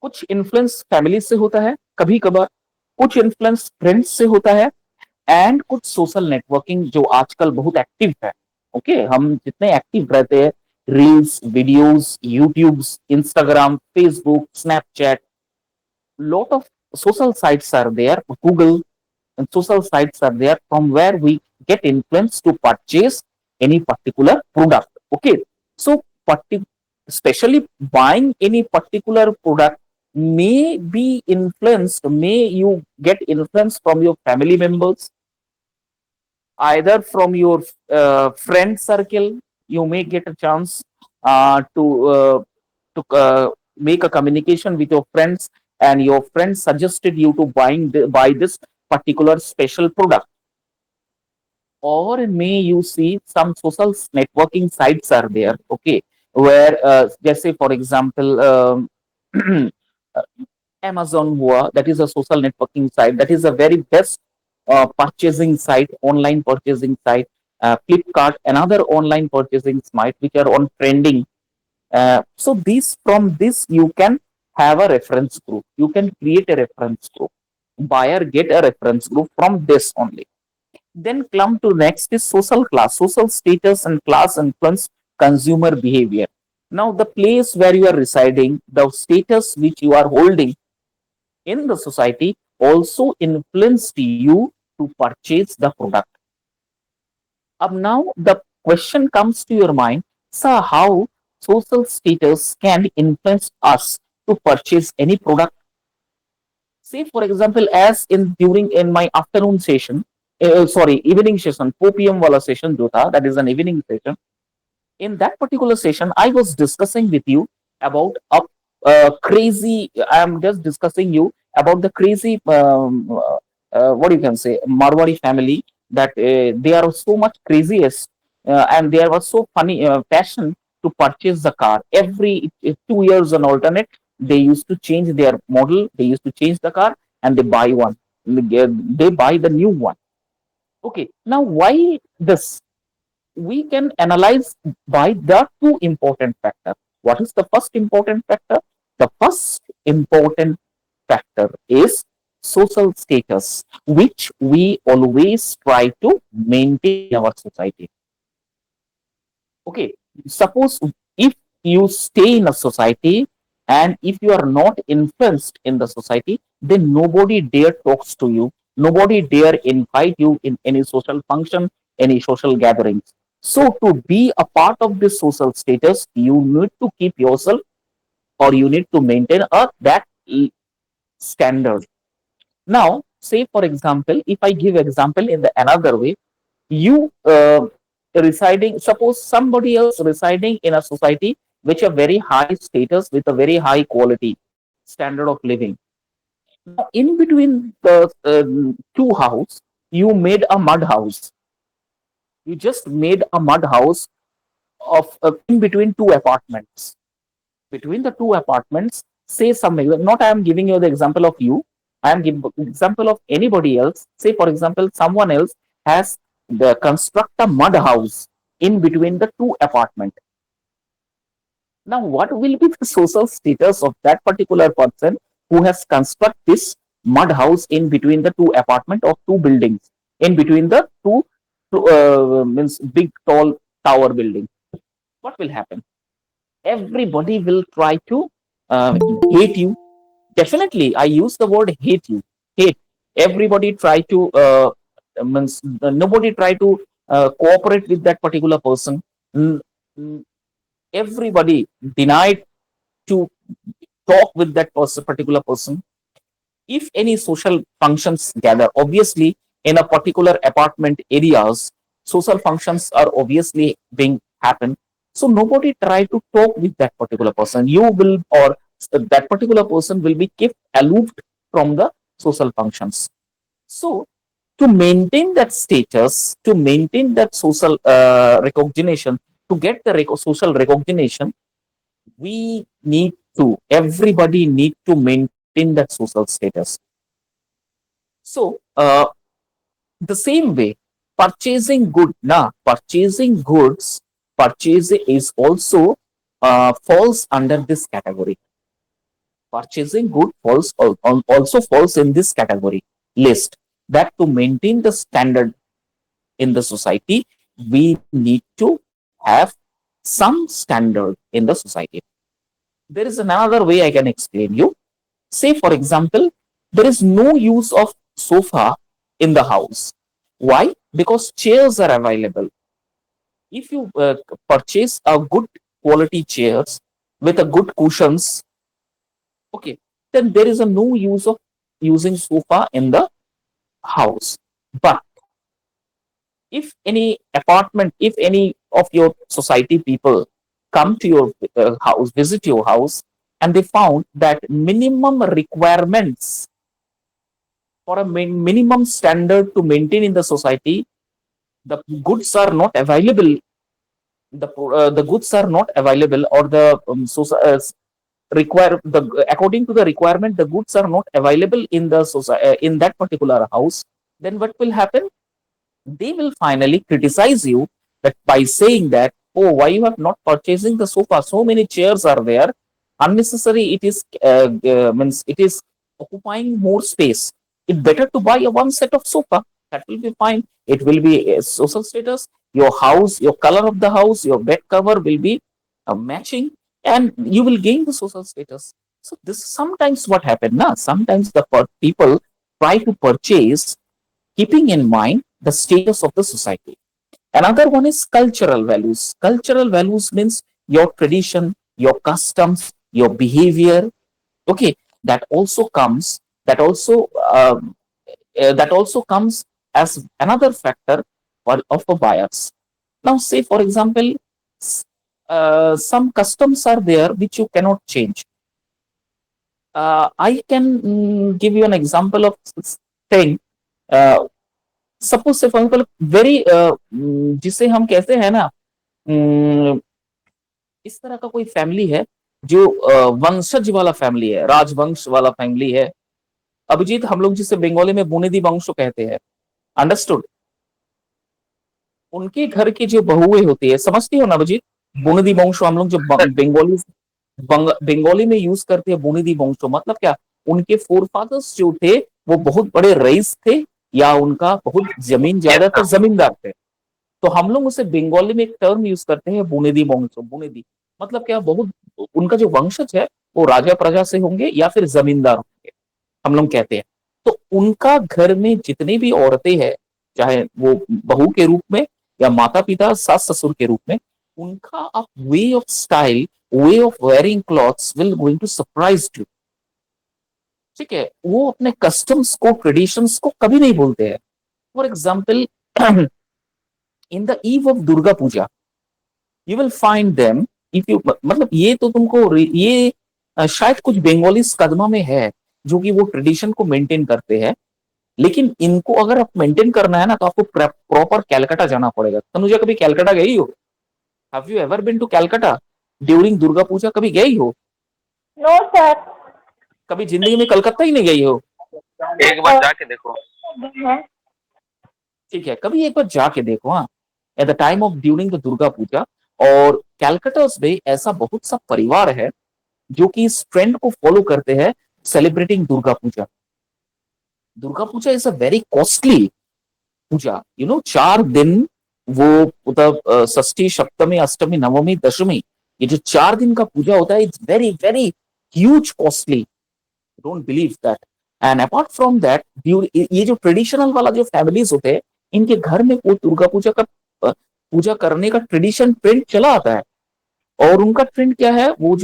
कुछ influence family से होता है कभी कभार, कुछ इन्फ्लुएंस फ्रेंड्स से होता है, एंड कुछ सोशल नेटवर्किंग जो आजकल बहुत एक्टिव है। ओके, हम जितने एक्टिव रहते हैं, reels, videos, YouTube, Instagram, Facebook, Snapchat, lot of social sites are there, Google, and social sites are there from where we get influence to purchase any particular product. Okay, so especially buying any particular product may be influenced, may you get influence from your family members, either from your friend circle. You may get a chance to make a communication with your friends, and your friends suggested you to buy this particular special product. Or may you see some social networking sites are there, okay, where just say for example, uh, Amazon हुआ, that is a social networking site, that is a very best purchasing site, online purchasing site. Flipkart, another online purchasing site which are on trending. So these, from this you can have a reference group. You can create a reference group. Buyer get a reference group from this only. Then come to next is social class, social status and class influence consumer behavior. Now the place where you are residing, the status which you are holding in the society also influenced you to purchase the product. Now the question comes to your mind, so how social status can influence us to purchase any product? Say for example, as in during in my afternoon session, sorry, evening session, 4 p.m. wala session jo tha, that is an evening session. In that particular session, I was discussing with you about a crazy. I am just discussing you about the crazy. What you can say, Marwari family, that they are so much craziest, and they are so funny passion to purchase the car every 2 years on alternate. They used to change their model. They used to change the car, and they buy one. They buy the new one. Okay, now why this? We can analyze by the two important factors. What is the first important factor? The first important factor is social status, which we always try to maintain in our society. Okay, suppose if you stay in a society and if you are not influenced in the society, then nobody dare talks to you, nobody dare invite you in any social function, any social gatherings. So to be a part of this social status, you need to keep yourself, or you need to maintain a that standard. Now say for example, if I give example in the another way, you residing, suppose somebody else residing in a society which a very high status with a very high quality standard of living. Now in between the two house, you made a mud house. You just made a mud house of in between two apartments. Between the two apartments, say something, not I am giving you the example of you, I am giving example of anybody else. Say for example, someone else has the construct a mud house in between the two apartment. Now what will be the social status of that particular person who has construct this mud house in between the two apartment of two buildings, in between the two means big tall tower building? What will happen? Everybody will try to uh, hate you. Definitely, I use the word hate you. Hate. Everybody try to means nobody try to cooperate with that particular person. Mm, mm, Everybody denied to talk with that particular person. If any social functions gather, obviously in a particular apartment areas, social functions are obviously being happen. So nobody try to talk with that particular person. You will, or that particular person will be kept aloof from the social functions. So to maintain that status, to maintain that social recognition, to get the social recognition, we need to, everybody need to maintain that social status. So the same way, purchasing good, na purchasing goods, purchase is also falls under this category. Purchasing good also falls in this category list, that to maintain the standard in the society, we need to have some standard in the society. There is another way I can explain you. Say, for example, there is no use of sofa in the house. Why? Because chairs are available. If you purchase a good quality chairs with a good cushions, okay, then there is a no use of using sofa in the house. But if any apartment, if any of your society people come to your house, visit your house, and they found that minimum requirements for a minimum standard to maintain in the society, the goods are not available. The goods are not available, or the require the according to the requirement, the goods are not available in the society, in that particular house. Then what will happen? They will finally criticize you, that by saying that, oh, why you have not purchasing the sofa, so many chairs are there, unnecessary, it is means it is occupying more space, it better to buy a one set of sofa, that will be fine, it will be a social status, your house, your color of the house, your bed cover will be matching, and you will gain the social status. So this is sometimes what happen na, sometimes the people try to purchase keeping in mind the status of the society. Another one is cultural values. Cultural values means your tradition, your customs, your behavior. Okay, that also comes. That also comes as another factor of a bias. Now, say for example, some customs are there which you cannot change. I can give you an example of thing. Uh, suppose से for example very जिसे हम कहते हैं ना, अम, इस तरह का कोई फैमिली है जो वंशज वाला फैमिली है, राजवंश वाला फैमिली है। अभिजीत, हम लोग जिसे बंगाली में बुनिदी वंश कहते हैं, अंडरस्टूड? उनके घर की जो बहुएं होती है, समझती हो ना अभिजीत? बुनिदी वंश हम लोग जो बंगाली बंगाली में यूज करते हैं, बुनिदी वंश मतलब क्या, उनके फोर फादर्स जो थे वो बहुत बड़े रईस थे, या उनका बहुत जमीन ज्यादातर जमींदार थे। तो हम लोग उसे बंगाली में एक टर्म यूज करते हैं, बुनिदी वंश। बुनिदी मतलब क्या, बहुत उनका जो वंशज है वो राजा प्रजा से होंगे या फिर जमींदार होंगे, हम लोग कहते हैं। तो उनका घर में जितनी भी औरतें हैं, चाहे वो बहू के रूप में या माता पिता सास ससुर के रूप में, उनका way of style, way of wearing clothes will going to surprise you. ठीक है, वो अपने कस्टम्स को, ट्रेडिशंस को कभी नहीं भूलते हैं। For example, in the eve of Durga Puja you will find them, if you मतलब ये तो तुमको ये शायद कुछ बंगालीस कदमा में है जो कि वो ट्रेडिशन को मेंटेन करते हैं, लेकिन इनको अगर आप मेंटेन करना है ना, तो आपको प्रॉपर कैलकाटा जाना पड़ेगा। तनुजा, कभी कैलकाटा गई हो? Have you ever been to Calcutta during Durga Puja? कभी गई हो? No sir. कभी जिंदगी में कलकत्ता ही नहीं गई हो? एक बार जाके देखो। ठीक है, कभी एक बार जाके देखो। हाँ, at the time of during the Durga Puja. और कैलकाटा में ऐसा बहुत सा परिवार है जो कि इस ट्रेंड को फॉलो करते हैं, celebrating Durga Puja. Durga Puja is a very costly puja, 4 दिन वो मतलब षष्ठी, सप्तमी, अष्टमी, नवमी, दशमी, ये जो 4 दिन का पूजा होता है, it's very very huge costly, don't believe that. And apart from that, ये जो ट्रेडिशनल वाला जो फैमिलीज होते हैं, इनके घर में वो दुर्गा पूजा का पूजा करने का ट्रेडिशन, ट्रेंड चला आता है। और उनका ट्रेंड क्या है, वो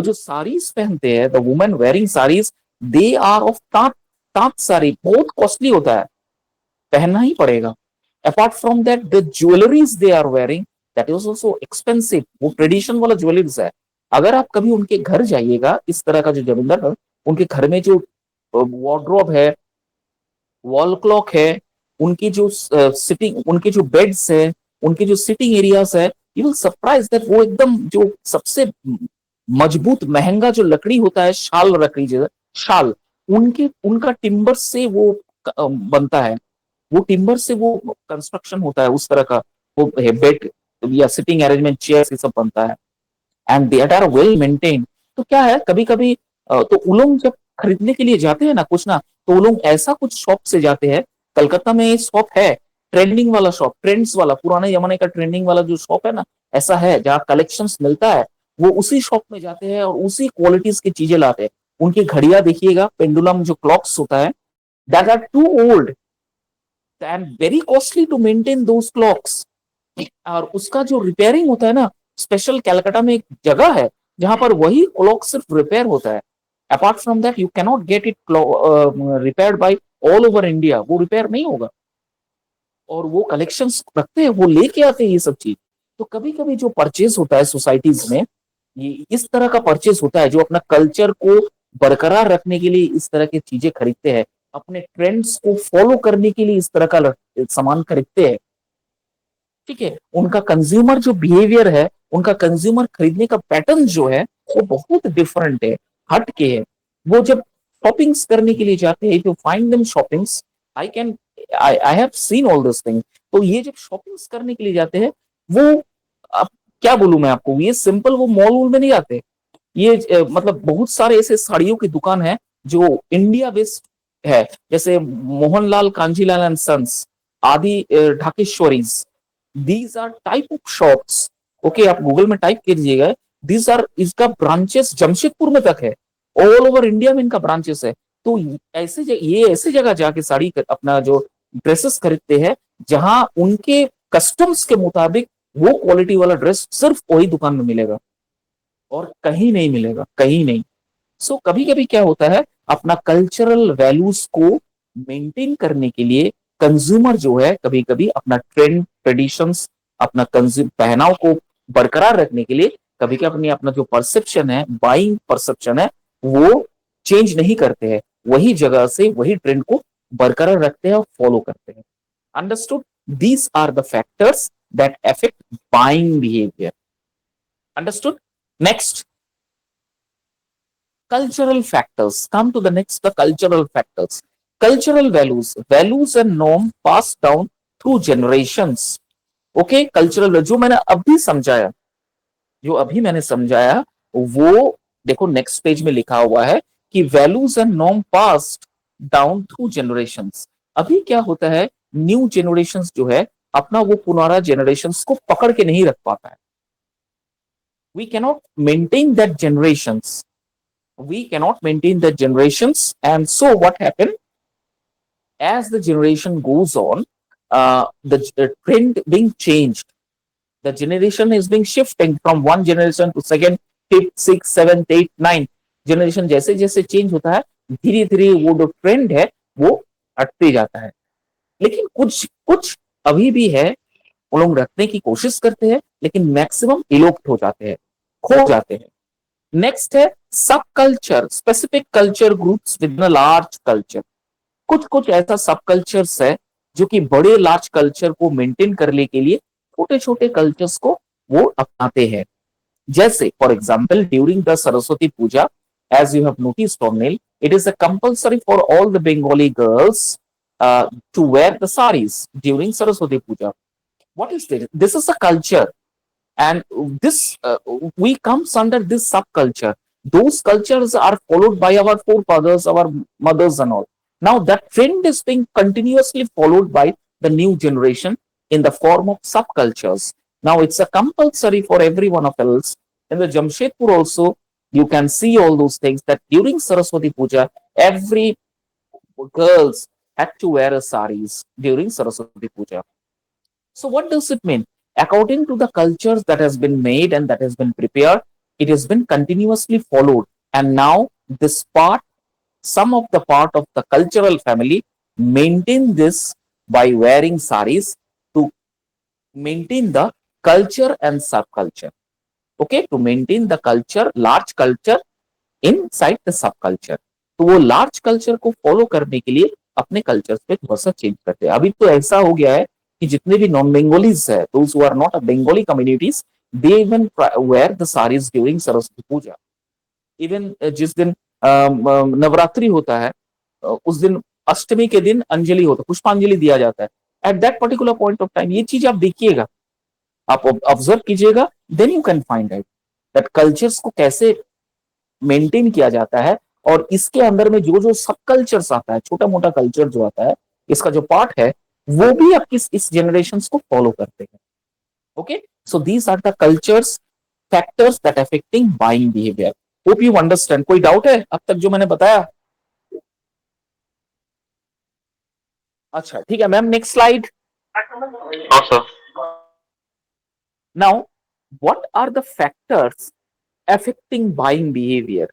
जो साड़ीज पहनते हैं, the women wearing saris, they are of tant tant sari, बहुत कॉस्टली होता है, पहनना ही पड़ेगा। Apart from that, the jewelleries they are wearing, that is also expensive, वो ट्रेडिशन वाला ज्वेलरीज है। अगर आप कभी उनके घर जाइएगा, इस तरह का जो जमींदार है, उनके घर में जो वार्डरोब है, वॉल क्लॉक है, उनकी जो सिटिंग, उनके जो बेड्स है, उनके जो सिटिंग एरियाज है, यू विल सरप्राइज दैट वो एकदम जो सबसे मजबूत महंगा जो लकड़ी होता है, शाल लकड़ी, जो शाल, उनका टिम्बर से वो बनता है, वो टिम्बर से वो कंस्ट्रक्शन होता है, उस तरह का वो बेड या सिटिंग अरेंजमेंट, चेयर, ये सब बनता है, and they are well maintain. तो क्या है, कभी कभी तो वो लोग जब खरीदने के लिए जाते हैं ना कुछ ना, तो वो लोग ऐसा कुछ शॉप से जाते हैं। कलकत्ता में शॉप है, ट्रेंडिंग वाला शॉप, ट्रेंड्स वाला, पुराने जमाने का ट्रेंडिंग वाला जो शॉप है ना, ऐसा है जहाँ कलेक्शंस मिलता है। वो उसी शॉप में जाते हैं और उसी क्वालिटीज की चीजें लाते हैं। उनकी घड़ियां देखिएगा, पेंडुलम जो क्लॉक्स होता है, that are too old and very costly to maintain those clocks. और उसका जो रिपेयरिंग होता है ना, स्पेशल कैलकाटा में एक जगह है जहां पर वही क्लॉक सिर्फ रिपेयर होता है। Apart from that you cannot get it repaired bye all over India, वो रिपेयर नहीं होगा। और वो कलेक्शंस रखते हैं, वो लेके आते हैं ये सब चीज। तो कभी कभी जो परचेज होता है सोसाइटीज में, ये इस तरह का परचेज होता है जो अपना कल्चर को बरकरार रखने के लिए इस तरह की चीजें खरीदते हैं, अपने ट्रेंड्स को फॉलो करने के लिए इस तरह का सामान खरीदते हैं। ठीक है, उनका कंज्यूमर जो बिहेवियर है, उनका कंज्यूमर खरीदने का पैटर्न जो है, वो बहुत डिफरेंट है, हट के है। वो जब शॉपिंग्स करने के लिए जाते हैं, to find them shoppings, I can I have seen all this thing. तो ये जब शॉपिंग्स करने के लिए जाते हैं, वो अब क्या बोलूं मैं आपको, ये सिंपल वो मॉल वॉल में नहीं जाते। ये मतलब बहुत सारे ऐसे साड़ियों की दुकान है जो इंडिया बेस्ड है, जैसे Mohanlal Kanjilal and sons, Adi Dhakeshwaris, these are type of shops. Okay, आप गूगल में टाइप कीजिएगा, दीज आर, इसका ब्रांचेस जमशेदपुर में तक है, ऑल ओवर इंडिया में इनका ब्रांचेस है। तो ये ऐसे जगह जाके साड़ी अपना जो ड्रेसेस खरीदते हैं, जहां उनके कस्टम्स के मुताबिक वो क्वालिटी वाला ड्रेस सिर्फ वही दुकान में मिलेगा और कहीं नहीं मिलेगा, कहीं नहीं। सो कभी कभी क्या होता है, अपना कल्चरल वैल्यूज को मेंटेन करने के लिए कंज्यूमर जो है, कभी कभी अपना ट्रेंड, ट्रेडिशंस, अपना कंज्यूम पहनाव को बरकरार रखने के लिए कभी कभी अपनी अपना जो परसेप्शन है, बाइंग परसेप्शन है, वो चेंज नहीं करते हैं, वही जगह से वही ट्रेंड को बरकरार रखते हैं और फॉलो करते हैं। Understood? These are the factors that affect buying behaviour. Understood? Next, cultural factors. Come to the next, the cultural factors. Cultural values and norm passed down through generations. Okay, cultural जो मैंने अभी समझाया, जो अभी मैंने समझाया, वो देखो नेक्स्ट पेज में लिखा हुआ है कि values and norm passed down through generations. अभी क्या होता है, न्यू जनरेशंस जो है, अपना वो पुराना जनरेशंस को पकड़ के नहीं रख पाता है। We cannot maintain that generations, we cannot maintain the generations, and so what happened, as the generation goes on, the trend being changed, the generation is being shifting from one generation to second, fifth, sixth, seventh, eighth, ninth generation। जैसे जैसे change होता है, धीरे धीरे वो जो trend है वो हटते जाता है। लेकिन कुछ कुछ अभी भी है, वो लोग रखने की कोशिश करते हैं, लेकिन मैक्सिमम इलोप्ट हो जाते हैं, खो जाते हैं। नेक्स्ट है सब culture, specific culture groups with in large culture. कुछ कुछ ऐसा सब कल्चर्स है जो कि बड़े लार्ज कल्चर को मेंटेन करने के लिए छोटे छोटे कल्चर्स को वो अपनाते हैं। जैसे for example during the Saraswati Puja, as you have notice Tornil, it is a compulsory for all the Bengali girls to wear the saris during Saraswati Puja. What is this? This is a culture, and this we comes under this subculture. Those cultures are followed by our forefathers, our mothers and all. Now that trend is being continuously followed by the new generation in the form of subcultures. Now it's a compulsory for every one of us. In the Jamshedpur also, you can see all those things, that during Saraswati Puja, every girls had to wear a saris during Saraswati Puja. So what does it mean? According to the cultures that has been made and that has been prepared, it has been continuously followed. And now this part, some of the part of the cultural family maintain this by wearing saris to maintain the culture and subculture. Okay, to maintain the culture, large culture inside the subculture. तो वो large culture को follow करने के लिए अपने culture पे थोड़ा सा चेंज करते हैं। अभी तो ऐसा हो गया है कि जितने भी नॉन बेंगोलीज है, those who are not a Bengali communities, they even wear the saris during Saraswati Puja. Even जिस दिन नवरात्रि होता है, उस दिन अष्टमी के दिन अंजलि होता है, पुष्पांजलि दिया जाता है। At that particular point of time ये चीज आप देखिएगा, आप ऑब्जर्व कीजिएगा, then you can find out that cultures को कैसे मेंटेन किया जाता है, और इसके अंदर में जो जो सब कल्चर्स आता है, छोटा मोटा कल्चर जो आता है, इसका जो पार्ट है, वो भी आपकी इस जनरेशन को फॉलो करते हैं। Okay, so these are the cultures factors that affecting buying behaviour. Hope you understand. कोई डाउट है अब तक जो मैंने बताया? अच्छा ठीक है मैम, नेक्स्ट स्लाइड। हाँ sir. Now what are the factors affecting buying behaviour?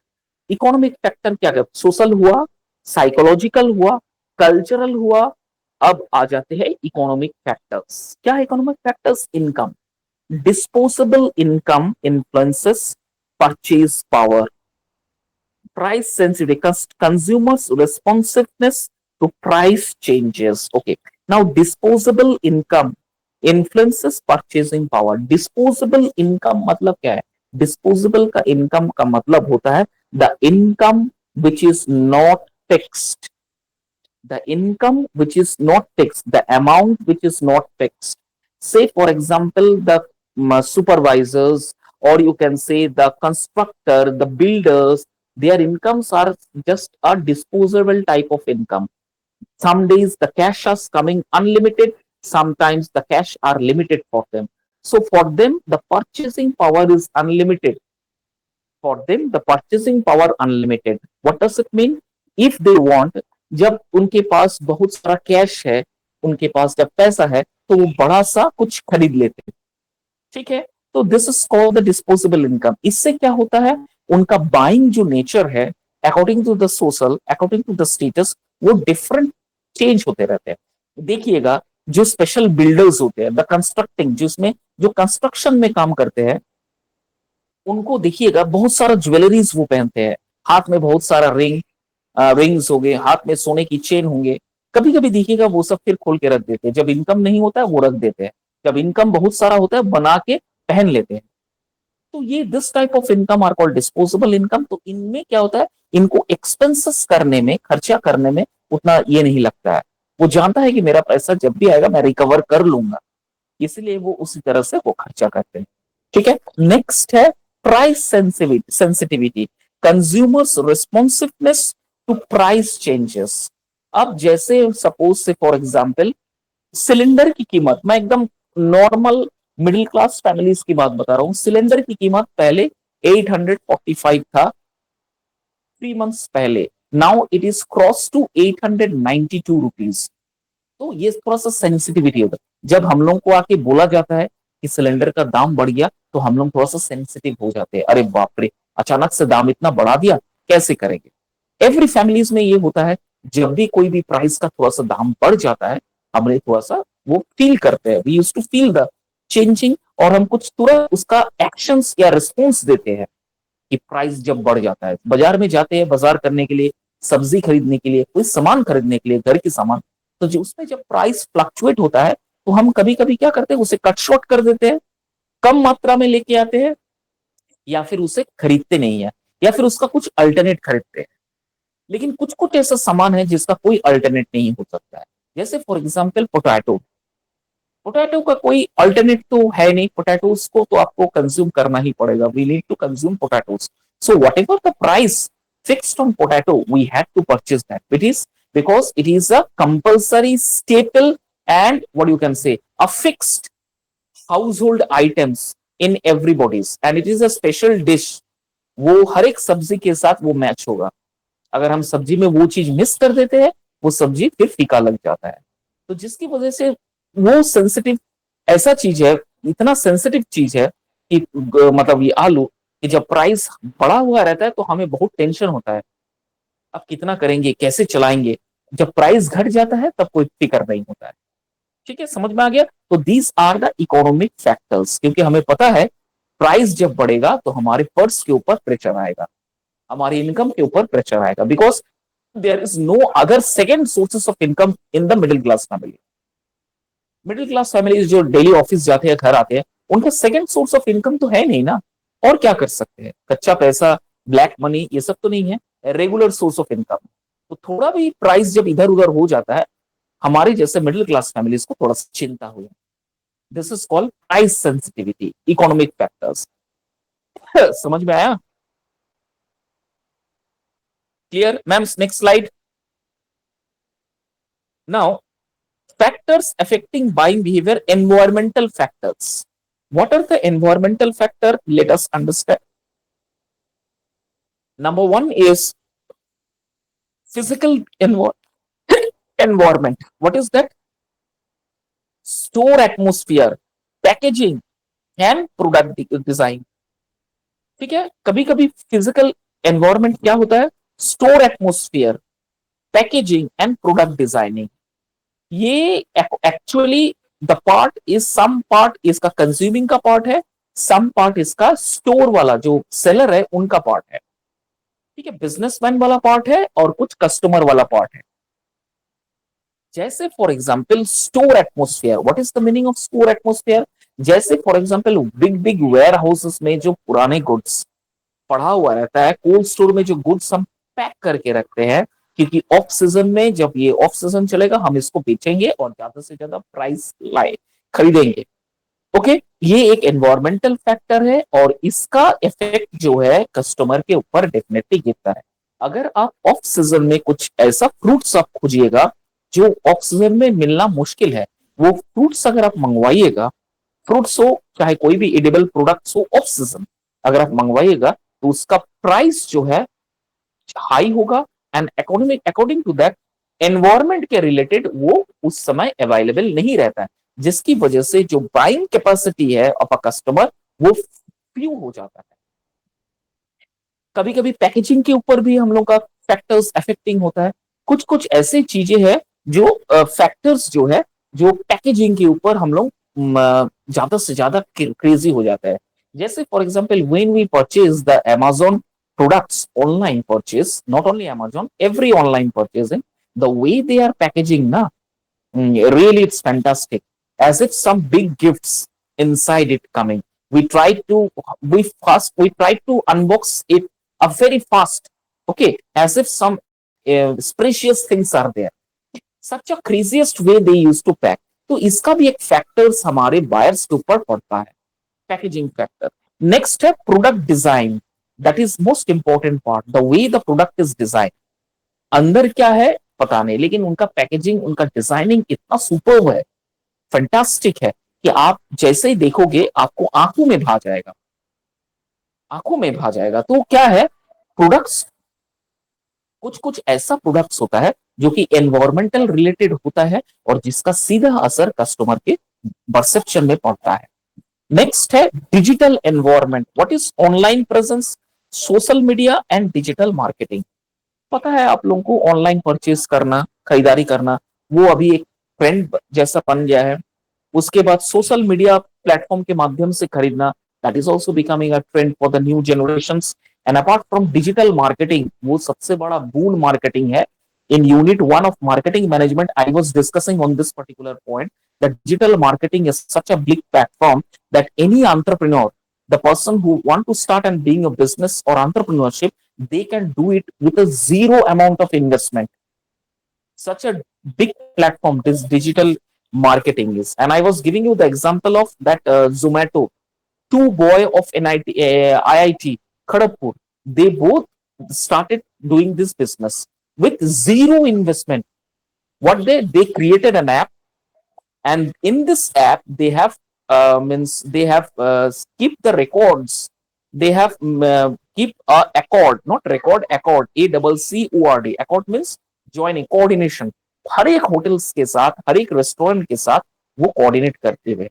Economic factor क्या है? सोशल हुआ, साइकोलॉजिकल हुआ, कल्चरल हुआ। अब आ जाते हैं इकोनॉमिक फैक्टर्स। क्या है economic factors? Income, disposable income influences purchase power, price sensitivity, consumers responsiveness to price changes. Okay, now disposable income influences purchasing power. Disposable income मतलब क्या है? Disposable का income का मतलब होता है the income which is not fixed, the income which is not fixed, the amount which is not fixed. Say for example the supervisors, or you can say the constructor, the builders, their incomes are just a disposable type of income. Some days the cash is coming unlimited, sometimes the cash are limited for them. So for them the purchasing power is unlimited. For them the purchasing power unlimited. What does it mean? If they want, जब उनके पास बहुत सारा cash है, उनके पास जब पैसा है, तो वो बड़ा सा कुछ खरीद लेते हैं। ठीक है, तो this is called the disposable income. इससे क्या होता है, उनका बाइंग जो नेचर है, according to the social, according to the status, वो डिफरेंट चेंज होते रहते हैं। देखिएगा, जो स्पेशल बिल्डर्स होते हैं, द कंस्ट्रक्टिंग, जिसमें जो कंस्ट्रक्शन में काम करते हैं, उनको देखिएगा बहुत सारा ज्वेलरीज वो पहनते हैं, हाथ में बहुत सारा रिंग्स हो गए, हाथ में सोने की चेन होंगे। कभी कभी देखिएगा वो सब फिर खोल के रख देते हैं, जब इनकम नहीं होता है वो रख देते हैं, जब इनकम बहुत सारा होता है बना के पहन लेते हैं। तो ये this type of income are called disposable income. तो इनमें क्या होता है, इनको एक्सपेंसेस करने में, खर्चा करने में उतना ये नहीं लगता है। वो जानता है कि मेरा पैसा जब भी आएगा मैं रिकवर कर लूंगा, इसलिए वो उसी तरह से वो खर्चा करते हैं। ठीक है, नेक्स्ट है price sensitivity, consumers responsiveness to price changes. अब जैसे सपोज से फॉर एग्जाम्पल सिलेंडर की कीमत, मैं एकदम नॉर्मल मिडिल क्लास फैमिलीज की बात बता रहा हूँ। सिलेंडर की कीमत पहले 845 था 3 मंथ्स पहले, now it is cross to 892 rupees. तो ये थोड़ा सा सेंसिटिविटी होता है। जब हम लोग को आके बोला जाता है कि सिलेंडर का दाम बढ़ गया, तो हम लोग थोड़ा सा सेंसिटिव हो जाते हैं, अरे बाप रे, अचानक से दाम इतना बढ़ा दिया, कैसे करेंगे। एवरी फैमिलीज में ये होता है, जब भी कोई भी प्राइस का थोड़ा सा दाम बढ़ जाता है, हमने थोड़ा सा वो फील करते हैं, we use to feel the changing, और हम कुछ तुरंत उसका एक्शंस या रिस्पॉन्स देते हैं। कि प्राइस जब बढ़ जाता है, बाजार में जाते हैं बाजार करने के लिए, सब्जी खरीदने के लिए, कोई सामान खरीदने के लिए, घर की सामान, तो जो उसमें जब प्राइस फ्लक्चुएट होता है, तो हम कभी कभी क्या करते हैं, उसे कट शॉर्ट कर देते हैं, कम मात्रा में लेके आते हैं, या फिर उसे खरीदते नहीं है, या फिर उसका कुछ अल्टरनेट खरीदते हैं। लेकिन कुछ कुछ ऐसा सामान है जिसका कोई अल्टरनेट नहीं हो सकता है। जैसे फॉर एग्जाम्पल पोटैटो, पोटैटो का कोई अल्टरनेट तो है नहीं, पोटैटोज को तो आपको कंज्यूम करना ही पड़ेगा, we need to consume potatoes. So whatever the price fixed on potato, we had to purchase that. It is because it is a compulsory staple and what you can say a fixed household items in everybody's, and it is a special dish. वो हर एक सब्जी के साथ वो match होगा। अगर हम सब्जी में वो चीज मिस कर देते हैं, वो सब्जी फिर फीका लग जाता है। तो जिसकी वजह से वो सेंसिटिव ऐसा चीज है, इतना सेंसिटिव चीज है कि मतलब ये आलू, कि जब प्राइस बढ़ा हुआ रहता है तो हमें बहुत टेंशन होता है, अब कितना करेंगे, कैसे चलाएंगे। जब प्राइस घट जाता है तब कोई फिक्र नहीं होता है। ठीक है, समझ में आ गया। तो these are the economic factors, क्योंकि हमें पता है प्राइस जब बढ़ेगा तो हमारे पर्स के ऊपर प्रेशर आएगा, हमारी इनकम के ऊपर प्रेशर आएगा, because there is no other second sources of income in the middle class family. Middle class families जो डेली ऑफिस जाते हैं, घर आते हैं, उनका सेकेंड सोर्स ऑफ इनकम तो है नहीं ना। और क्या कर सकते हैं, कच्चा पैसा, ब्लैक मनी, ये सब तो नहीं है रेगुलर सोर्स ऑफ इनकम। तो थोड़ा भी प्राइस जब इधर उधर हो जाता है, हमारे जैसे मिडिल क्लास फैमिलीज को थोड़ा सा चिंता हुई। This is called price sensitivity, economic factors. समझ में आया? Clear, ma'am? Next slide. Now, factors affecting buying behavior, environmental factors. What are the environmental factor? Let us understand. Number one is physical environment. What is that? Store atmosphere, packaging and product design. ठीक है, कभी कभी physical environment क्या होता है? Store atmosphere, packaging and product designing. ये actually the part is, some part इसका consuming का पार्ट है, सम पार्ट इसका स्टोर वाला जो सेलर है उनका पार्ट है. ठीक है, बिजनेसमैन वाला पार्ट है और कुछ कस्टमर वाला पार्ट है. जैसे for example store atmosphere. What is the meaning of store atmosphere? जैसे for example big big warehouses में जो पुराने गुड्स पड़ा हुआ रहता है, कोल्ड स्टोर में जो गुड्स हम पैक करके रखते हैं, क्योंकि ऑफ सीजन में जब ये ऑफ सीजन चलेगा हम इसको बेचेंगे और ज्यादा से ज्यादा प्राइस लाए खरीदेंगे. ओके, ये एक एनवायरमेंटल फैक्टर है और इसका इफेक्ट जो है कस्टमर के ऊपर डेफिनेटली गिरता है. अगर आप ऑफ सीजन में कुछ ऐसा फ्रूट्स आप खोजिएगा जो ऑफ सीजन में मिलना मुश्किल है, वो फ्रूट्स अगर आप मंगवाइएगा, फ्रूट्स हो चाहे कोई भी एडिबल प्रोडक्ट्स हो, ऑफ सीजन अगर आप मंगवाइएगा तो उसका प्राइस जो है हाई होगा and according to that environment के रिलेटेड वो उस समय अवेलेबल नहीं रहता है, जिसकी वजह से जो बाइंग कैपेसिटी है ऑफ अ कस्टमर वो फ्यू हो जाता है. कभी कभी पैकेजिंग के ऊपर भी हम लोग का फैक्टर्स अफेक्टिंग होता है. कुछ कुछ ऐसी चीजें हैं जो फैक्टर्स जो है, जो पैकेजिंग के ऊपर हम लोग ज्यादा से ज्यादा क्रेजी हो जाता है. जैसे for example when we purchase the Amazon products, online purchase, not only Amazon, every online purchasing, the way they are packaging na, really it's fantastic, as if some big gifts inside it coming. We try to we try to unbox it a very fast, okay, as if some precious things are there. Such a craziest way they used to pack. तो इसका भी एक factors हमारे buyers के ऊपर पड़ता है, packaging factor. Next है product design. That is most important part, the way the product is design. अंदर क्या है पता नहीं, लेकिन उनका पैकेजिंग, उनका डिजाइनिंग इतना सुपर्ब है, फैंटास्टिक है कि आप जैसे ही देखोगे आपको आंखों में भा जाएगा, आंखों में भा जाएगा. तो क्या है, प्रोडक्ट्स, कुछ कुछ ऐसा प्रोडक्ट्स होता है जो कि एनवायरमेंटल रिलेटेड होता है और जिसका सीधा असर कस्टमर के परसेप्शन में पड़ता है. नेक्स्ट है digital environment. What is online presence, social media and digital marketing. पता है आप लोगों को ऑनलाइन परचेज करना, खरीदारी करना, वो अभी एक ट्रेंड जैसा बन गया है. उसके बाद सोशल मीडिया प्लेटफॉर्म के माध्यम से खरीदना, that is also becoming a trend for the new generations. And apart from digital marketing, वो सबसे बड़ा बून मार्केटिंग है. In unit 1 of marketing management, I was discussing on this particular point that digital marketing is such a big platform that any entrepreneur, the person who want to start and being a business or entrepreneurship, they can do it with a zero amount of investment. Such a big platform this digital marketing is. And I was giving you the example of that Zomato, two boy of IIT Kharagpur. They both started doing this business with zero investment. What they created an app, and in this app they have means they have keep the records. They have keep accord, not record, accord, ACCORD. Accord means joining, coordination. हर एक hotels के साथ, हर एक restaurant के साथ वो coordinate करते हुए.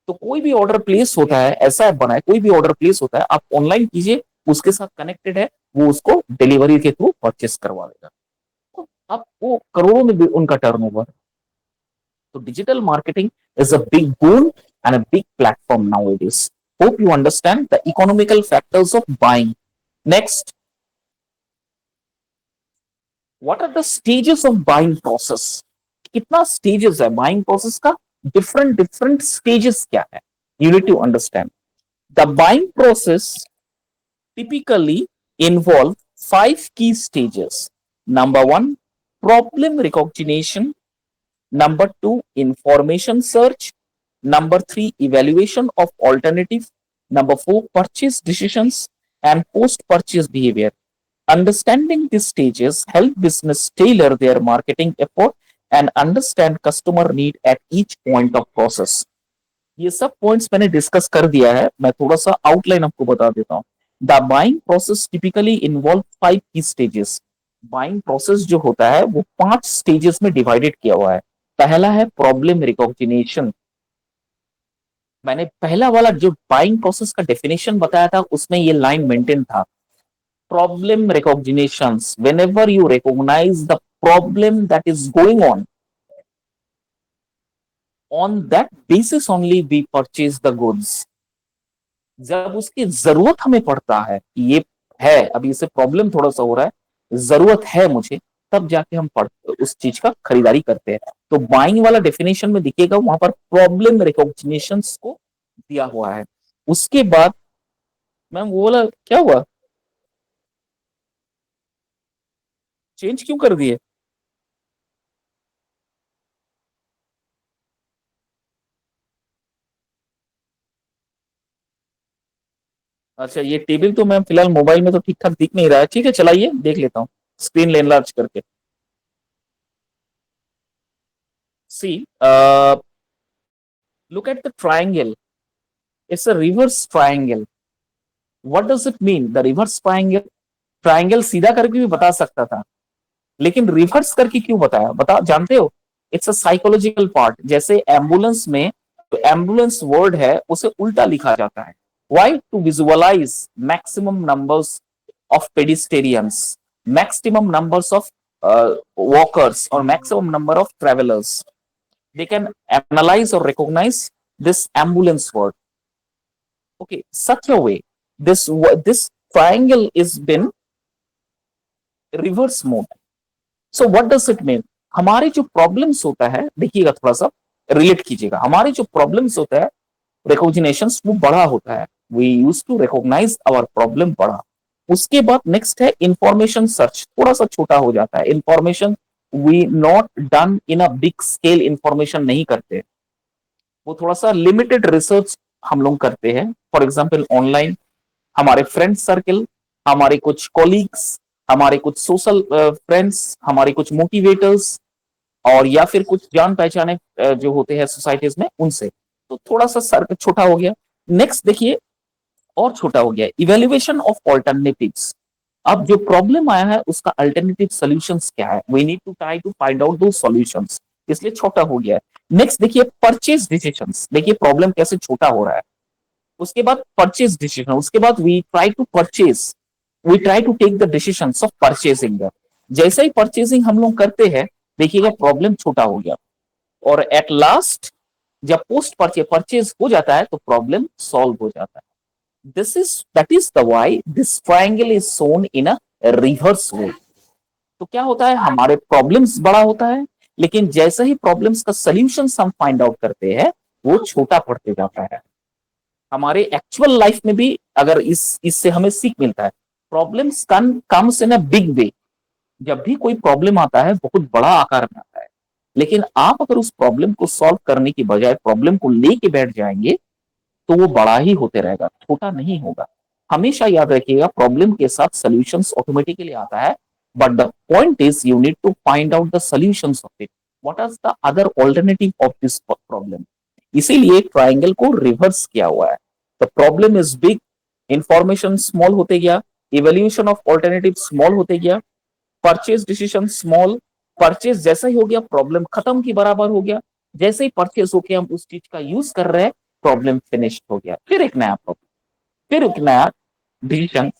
तो कोई भी ऑर्डर प्लेस होता है, ऐसा ऐप बना है, कोई भी ऑर्डर प्लेस होता है, आप ऑनलाइन कीजिए, उसके साथ कनेक्टेड है, वो उसको डिलीवरी के थ्रू परचेस करवा देगा. तो अब वो करोड़ों में उनका टर्नओवर. तो digital marketing is a big boon and a big platform nowadays. Hope you understand the economical factors of buying. Next, what are the stages of buying process? कितना stages है buying process का? different stages क्या है? You need to understand. The buying process typically involve 5 key stages. Number 1, problem recognition. Number 2, information search. Number 3, evaluation of alternative. Number 4, purchase decisions and post purchase behavior. Understanding these stages help business tailor their marketing effort and understand customer need at each point of process. ये सब points मैंने discuss कर दिया है, मैं थोड़ा सा outline आपको बता देता हूँ. The buying process typically involve 5 की स्टेजेस. बाइंग प्रोसेस जो होता है वो 5 स्टेजेस में डिवाइडेड किया हुआ है. पहला है प्रॉब्लम रिकॉग्निशन. मैंने पहला वाला जो बाइंग प्रोसेस का डेफिनेशन बताया था उसमें ये लाइन मेंटेन था. Problem recognition, whenever you recognise the problem that is going on that basis only we purchase the goods. जब उसकी जरूरत हमें पड़ता है कि ये है, अभी इसे प्रॉब्लम थोड़ा सा हो रहा है, जरूरत है मुझे, तब जाके हम उस चीज का खरीदारी करते हैं. तो बाइंग वाला डेफिनेशन में दिखेगा वहां पर प्रॉब्लम रिकॉग्निशन को दिया हुआ है. उसके बाद मैम वो वाला क्या हुआ, चेंज क्यों कर दिए? अच्छा, ये टेबल तो मैम फिलहाल मोबाइल में तो ठीक ठाक दिख नहीं रहा है. ठीक है, चलाइए, देख लेता हूँ स्क्रीन एनलार्ज करके. See, look at the triangle. It's a reverse triangle. What does it mean? The reverse triangle. Triangle सीधा करके भी बता सकता था, लेकिन रिवर्स करके क्यों बताया, बता जानते हो? It's a psychological part. जैसे एम्बुलेंस में तो एम्बुलेंस वर्ड है उसे उल्टा लिखा जाता है. Why? To visualize maximum numbers of pedestrians, maximum numbers of walkers और maximum number of travellers. They can analyze or recognize this ambulance word. Okay, such a way this triangle is been reverse mode. So what does it mean? हमारे जो problems होता है, देखिएगा थोड़ा सा relate कीजिएगा, हमारे जो प्रॉब्लम्स होता है रिकॉग्निशंस वो बड़ा होता है. We use to recognise our problem बड़ा. उसके बाद नेक्स्ट है इंफॉर्मेशन सर्च, थोड़ा सा छोटा हो जाता है. Information we not done in a big scale, information नहीं करते, वो थोड़ा सा लिमिटेड रिसर्च हम लोग करते हैं. फॉर एग्जाम्पल ऑनलाइन हमारे फ्रेंड सर्कल, हमारे कुछ कॉलीग्स, हमारे कुछ सोशल फ्रेंड्स, हमारे कुछ मोटिवेटर्स और या फिर कुछ जान पहचाने जो होते हैं सोसाइटीज में उनसे, तो थोड़ा सा सर्कल छोटा हो गया. नेक्स्ट देखिए और छोटा हो गया, इवेल्युएशन ऑफ ऑल्टरनेटिव्स. अब जो प्रॉब्लम आया है उसका अल्टरनेटिव सॉल्यूशंस क्या है, we need to try to find out दो सॉल्यूशंस, इसलिए छोटा हो गया है. नेक्स्ट देखिए परचेज डिसीजंस, देखिए प्रॉब्लम कैसे छोटा हो रहा है. उसके बाद परचेज डिसीजन, उसके बाद we try to purchase, we try to take the decisions of purchasing. जैसे ही परचेजिंग हम लोग करते हैं देखिएगा प्रॉब्लम छोटा हो गया, और एट लास्ट जब पोस्ट परचेज हो जाता है तो प्रॉब्लम सॉल्व हो जाता है. that is the why this triangle is shown in a reverse way. तो क्या होता है, हमारे प्रॉब्लम्स बड़ा होता है, लेकिन जैसे ही प्रॉब्लम्स का सॉल्यूशंस हम फाइंड आउट करते हैं वो छोटा पड़ते जाता है. हमारे एक्चुअल लाइफ में भी अगर इससे हमें सीख मिलता है, problems comes in a big way. जब भी कोई प्रॉब्लम आता है बहुत बड़ा आकार में आता है, लेकिन आप अगर उस प्रॉब्लम को सॉल्व करने की बजाय प्रॉब्लम को लेके बैठ जाएंगे तो वो बड़ा ही होते रहेगा, छोटा नहीं होगा. हमेशा याद रखिएगा प्रॉब्लम के साथ सॉल्यूशंस ऑटोमेटिकली आता है, but the point is you need to find out the solutions of it. What is the other alternative of this problem. इसीलिए ट्राइंगल को रिवर्स किया हुआ है. The problem is big, information small होते गया, evolution of alternative small होते गया, purchase decision small, purchase जैसा ही हो गया प्रॉब्लम खत्म की बराबर हो गया. जैसे ही परचेज होके हम उस चीज का यूज कर रहे हैं प्रॉब्लम फिनिश हो गया. फिर एक नया प्रॉब्लम, फिर एक नया डिसीजन,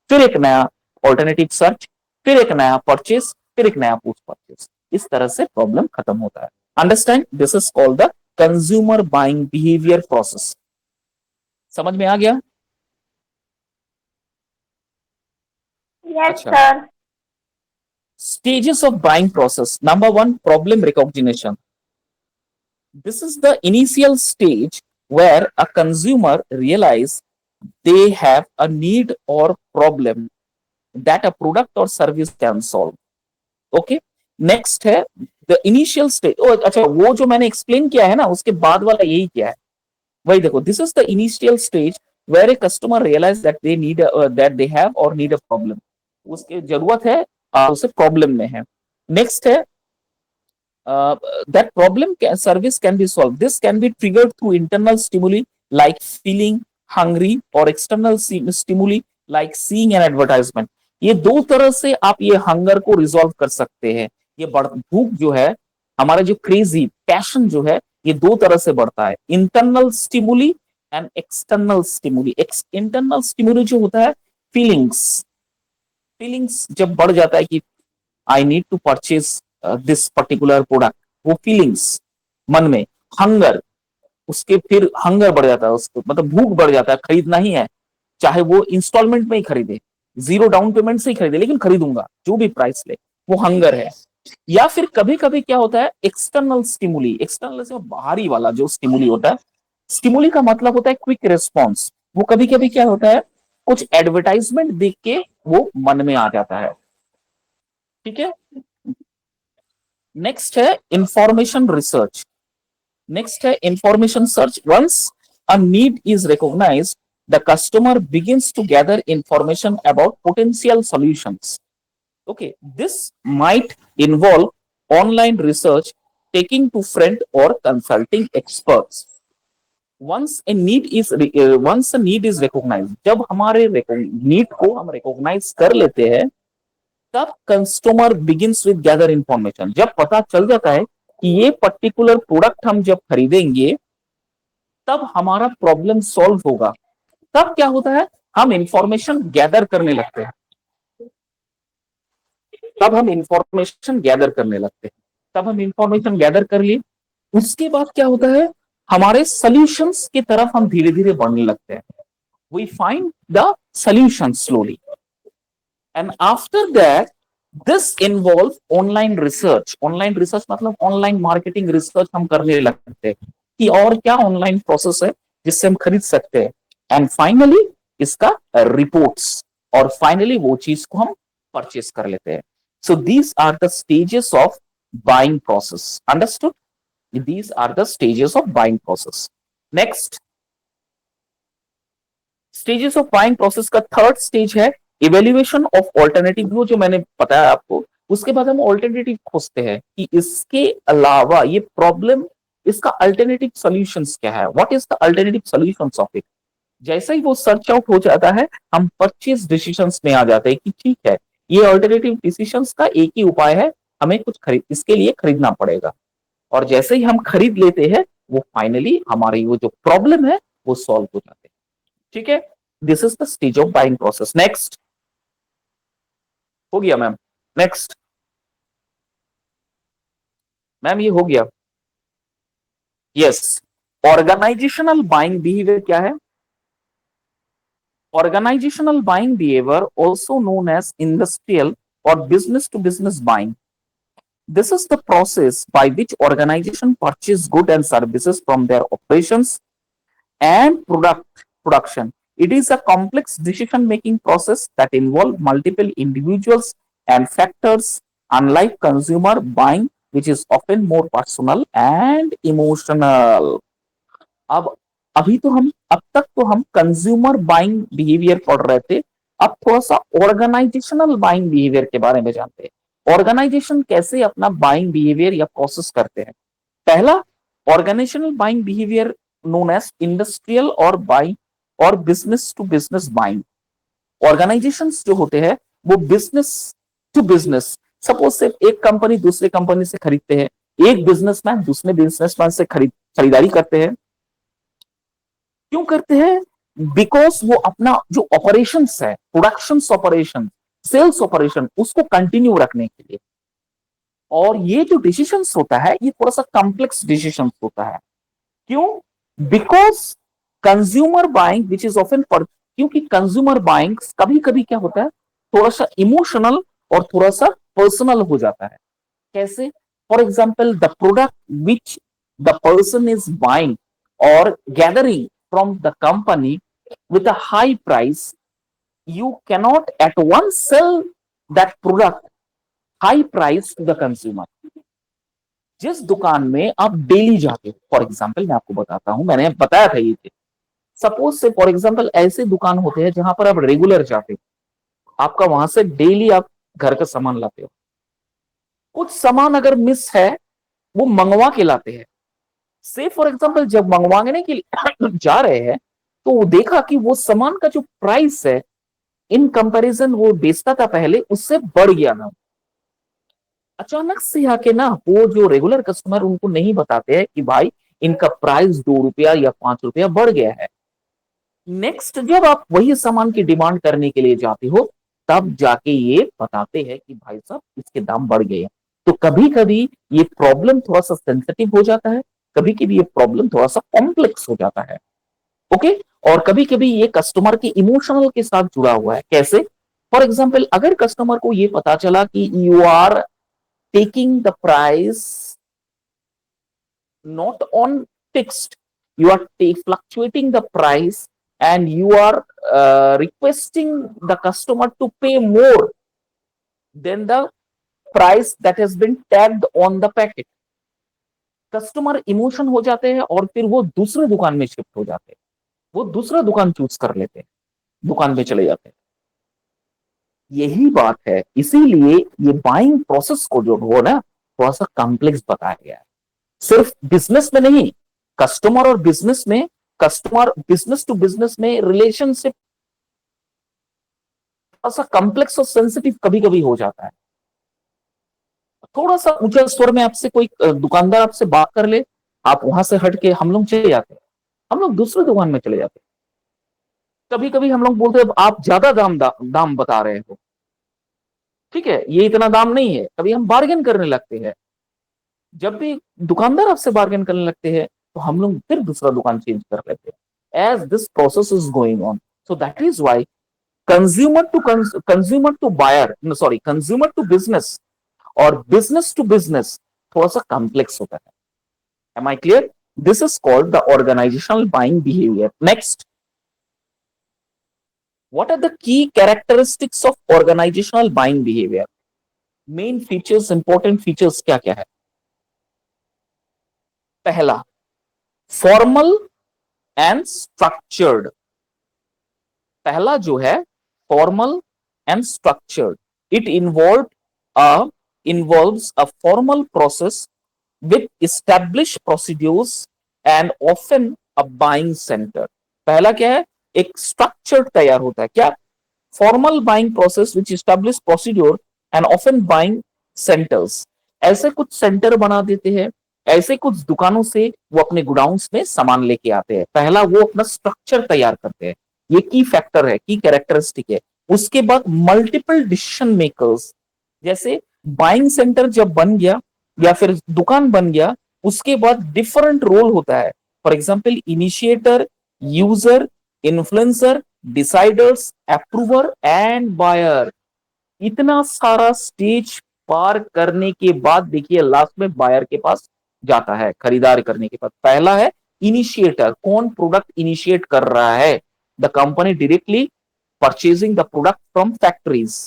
फिर एक नया ऑल्टरनेटिव सर्च, फिर एक नया परचेज, फिर एक नया पोस्ट परचेज. इस तरह से प्रॉब्लम खत्म होता है. Understand, this is called the consumer buying behaviour process. समझ में आ गया? Yes, अच्छा, sir. stages of buying process. Number one, problem recognition. This is the initial stage where a consumer realize they have a need or problem that a product or service can solve. Okay. Next है the initial stage. अच्छा, वो जो मैंने explain किया है ना उसके बाद वाला यही क्या है, वही देखो. This is the initial stage where a customer realise that they need that they have और नीड अ प्रॉब्लम. उसके जरूरत है, उसे प्रॉब्लम में है। नेक्स्ट है that problem service can be solved. This can be triggered through internal stimuli like feeling hungry or external stimuli like seeing an advertisement. ये दो तरह से आप ये हंगर को रिजॉल्व कर सकते हैं। ये भूख जो है, हमारा जो क्रेजी पैशन जो है, ये दो तरह से बढ़ता है, internal stimuli and external stimuli. Internal stimuli जो होता है फीलिंग्स, फीलिंग्स जब बढ़ जाता है कि I need to purchase this particular product, वो फीलिंग्स मन में, हंगर, उसके फिर हंगर बढ़ जाता है, उसको मतलब भूख बढ़ जाता है, खरीदना ही है, चाहे वो इंस्टॉलमेंट में ही खरीदे, जीरो डाउन पेमेंट से ही खरीदे, लेकिन खरीदूंगा जो भी प्राइस ले, वो हंगर है। या फिर कभी कभी क्या होता है एक्सटर्नल स्टिमुली, एक्सटर्नल से बाहरी वाला जो स्टिमुली होता है, स्टिमुली का मतलब होता है क्विक रिस्पॉन्स। वो कभी कभी क्या होता है कुछ एडवर्टाइजमेंट देख के वो मन में आ जाता है। ठीक है, नेक्स्ट है इंफॉर्मेशन रिसर्च। नेक्स्ट है information search. Once a need is recognised, the customer begins to gather information about potential solutions. Okay, this might involve online research, taking to friend or consulting experts. Once a need is recognized, जब हमारे need को हम recognise कर लेते हैं, तब customer begins with gather information. जब पता चल जाता है कि ये पर्टिकुलर प्रोडक्ट हम जब खरीदेंगे तब हमारा प्रॉब्लम सॉल्व होगा, तब क्या होता है हम इंफॉर्मेशन गैदर करने लगते हैं। तब हम इंफॉर्मेशन गैदर करने लगते हैं, तब हम इंफॉर्मेशन गैदर कर लिए, उसके बाद क्या होता है हमारे सॉल्यूशंस की तरफ हम धीरे धीरे बढ़ने लगते हैं। We find the solution slowly and after that this involve online research. Online research मतलब ऑनलाइन मार्केटिंग रिसर्च हम करने लगते हैं कि और क्या ऑनलाइन प्रोसेस है जिससे हम खरीद सकते हैं, एंड फाइनली इसका रिपोर्ट्स, और फाइनली वो चीज को हम परचेस कर लेते हैं। So these are the stages of buying process. Understood? These are the stages of buying process. Next, stages of buying process का थर्ड स्टेज है इवेल्युएशन ऑफ ऑल्टरनेटिव। वो जो मैंने बताया आपको, उसके बाद हम ऑल्टरनेटिव खोजते हैं कि इसके अलावा ये प्रॉब्लम, इसका अल्टरनेटिव सॉल्यूशंस क्या है, what is the alternative solutions of it. जैसे ही वो सर्च आउट हो जाता है, हम परचेज डिसीजंस में आ जाते हैं कि ठीक है, ये अल्टरनेटिव डिसीजंस का एक ही उपाय है, हमें कुछ इसके लिए खरीदना पड़ेगा। और जैसे ही हम खरीद लेते हैं, वो फाइनली हमारी वो जो प्रॉब्लम है वो सॉल्व हो जाते हैं। ठीक है, this is the stage of buying process. Next हो गया मैम? नेक्स्ट मैम ये हो गया? यस। ऑर्गेनाइजेशनल बाइंग बिहेवियर क्या है? Organizational buying behavior, also known as industrial or business to business buying. This is the process by which organization purchase goods and services from their operations and production. It is a complex decision-making process that involves multiple individuals and factors, unlike consumer buying, which is often more personal and emotional. अब अभी तो हम अब तक तो हम consumer buying behaviour पढ़ रहे थे, अब थोड़ा सा ऑर्गेनाइजेशनल बाइंग बिहेवियर के बारे में जानते हैं। ऑर्गेनाइजेशन कैसे अपना बाइंग बिहेवियर या प्रोसेस करते हैं। पहला, organisational buying behaviour known as industrial और बाइंग और business to business buying. Organisations जो होते हैं वो बिजनेस टू बिजनेस, सपोज से एक कंपनी दूसरे कंपनी से खरीदते हैं, एक बिजनेसमैन दूसरे बिजनेसमैन से खरीदारी करते हैं। क्यों करते हैं? बिकॉज वो अपना जो ऑपरेशन है, प्रोडक्शन ऑपरेशन, सेल्स ऑपरेशन, उसको कंटिन्यू रखने के लिए। और ये जो डिसीजन होता है ये थोड़ा सा कॉम्प्लेक्स डिसीजन होता है। क्यों? Because consumer buying which is often, क्योंकि कंज्यूमर बाइंग कभी कभी क्या होता है थोड़ा सा इमोशनल और थोड़ा सा पर्सनल हो जाता है। कैसे? For example, the product which the person is buying or gathering from the company with a high price, you cannot at once sell that product high price to the consumer. जिस दुकान में आप daily जाते हो, for example मैं आपको बताता हूं, मैंने बताया था ये, सपोज से फॉर एग्जाम्पल ऐसे दुकान होते हैं जहां पर आप रेगुलर जाते हो, आपका वहां से डेली आप घर का सामान लाते हो, कुछ सामान अगर मिस है वो मंगवा के लाते हैं। से फॉर एग्जाम्पल जब मंगवाने के लिए जा रहे हैं तो वो देखा कि वो सामान का जो प्राइस है इन कंपैरिजन वो बेचता था पहले उससे बढ़ गया ना। अचानक से आके ना वो जो रेगुलर कस्टमर उनको नहीं बताते हैं कि भाई इनका प्राइस 2 रुपया या 5 रुपया बढ़ गया है। नेक्स्ट जब आप वही सामान की डिमांड करने के लिए जाते हो तब जाके ये बताते हैं कि भाई साहब इसके दाम बढ़ गए हैं। तो कभी कभी ये प्रॉब्लम थोड़ा सा सेंसिटिव हो जाता है, कभी कभी ये प्रॉब्लम थोड़ा सा कॉम्प्लेक्स हो जाता है। ओके। और कभी कभी ये कस्टमर के इमोशनल के साथ जुड़ा हुआ है। कैसे? फॉर एग्जाम्पल अगर कस्टमर को ये पता चला कि you are taking the price not on fixed, you are fluctuating the price and you are requesting the customer to pay more than the price that has been tagged on the packet. Customer emotion हो जाते हैं और फिर वो दूसरे दुकान में shift हो जाते हैं, वो दूसरा दुकान चूज कर लेते हैं, दुकान में चले जाते हैं। यही बात है, इसीलिए ये बाइंग प्रोसेस को जो हो ना थोड़ा सा कॉम्प्लेक्स बताया गया है। सिर्फ बिजनेस में नहीं, कस्टमर और बिजनेस में, कस्टमर बिजनेस टू बिजनेस में रिलेशनशिप थोड़ा सा कॉम्प्लेक्स और सेंसिटिव कभी कभी हो जाता है। थोड़ा सा ऊंचे स्वर में आपसे कोई दुकानदार आपसे बात कर ले, आप वहां से हट के हम लोग चले जाते हैं, हम लोग दूसरे दुकान में चले जाते हैं। कभी कभी हम लोग बोलते हैं आप ज्यादा दाम बता रहे हो, ठीक है ये इतना दाम नहीं है, कभी हम बार्गेन करने लगते हैं। जब भी दुकानदार आपसे बार्गेन करने लगते हैं तो हम लोग फिर दूसरा दुकान चेंज कर लेते हैं। As this process is going on, so that is why consumer to buyer, sorry consumer to business और बिजनेस टू बिजनेस थोड़ा सा कॉम्प्लेक्स होता है। Am I clear? This is called the organizational buying behaviour. Next, what are the key characteristics of organizational buying behavior? Main features, important features क्या क्या है? पहला, formal and structured. पहला जो है formal and structured, it involves a formal process with established procedures and often a buying center। पहला क्या है? एक स्ट्रक्चर तैयार होता है। क्या? Formal buying process which establish procedure and often buying centres. ऐसे कुछ सेंटर बना देते हैं, ऐसे कुछ दुकानों से वो अपने गोडाउन्स में सामान लेके आते हैं। पहला वो अपना स्ट्रक्चर तैयार करते हैं, ये की फैक्टर है, की कैरेक्टरिस्टिक है। उसके बाद मल्टीपल डिसीजन मेकर्स, जैसे बाइंग सेंटर जब बन गया या फिर दुकान बन गया उसके बाद डिफरेंट रोल होता है। For example initiator, user, influencer, deciders, approver and buyer. इतना सारा स्टेज पार करने के बाद देखिए लास्ट में बायर के पास जाता है, खरीदार करने के बाद। पहला है इनिशिएटर, कौन प्रोडक्ट इनिशिएट कर रहा है? The company directly purchasing the product from factories.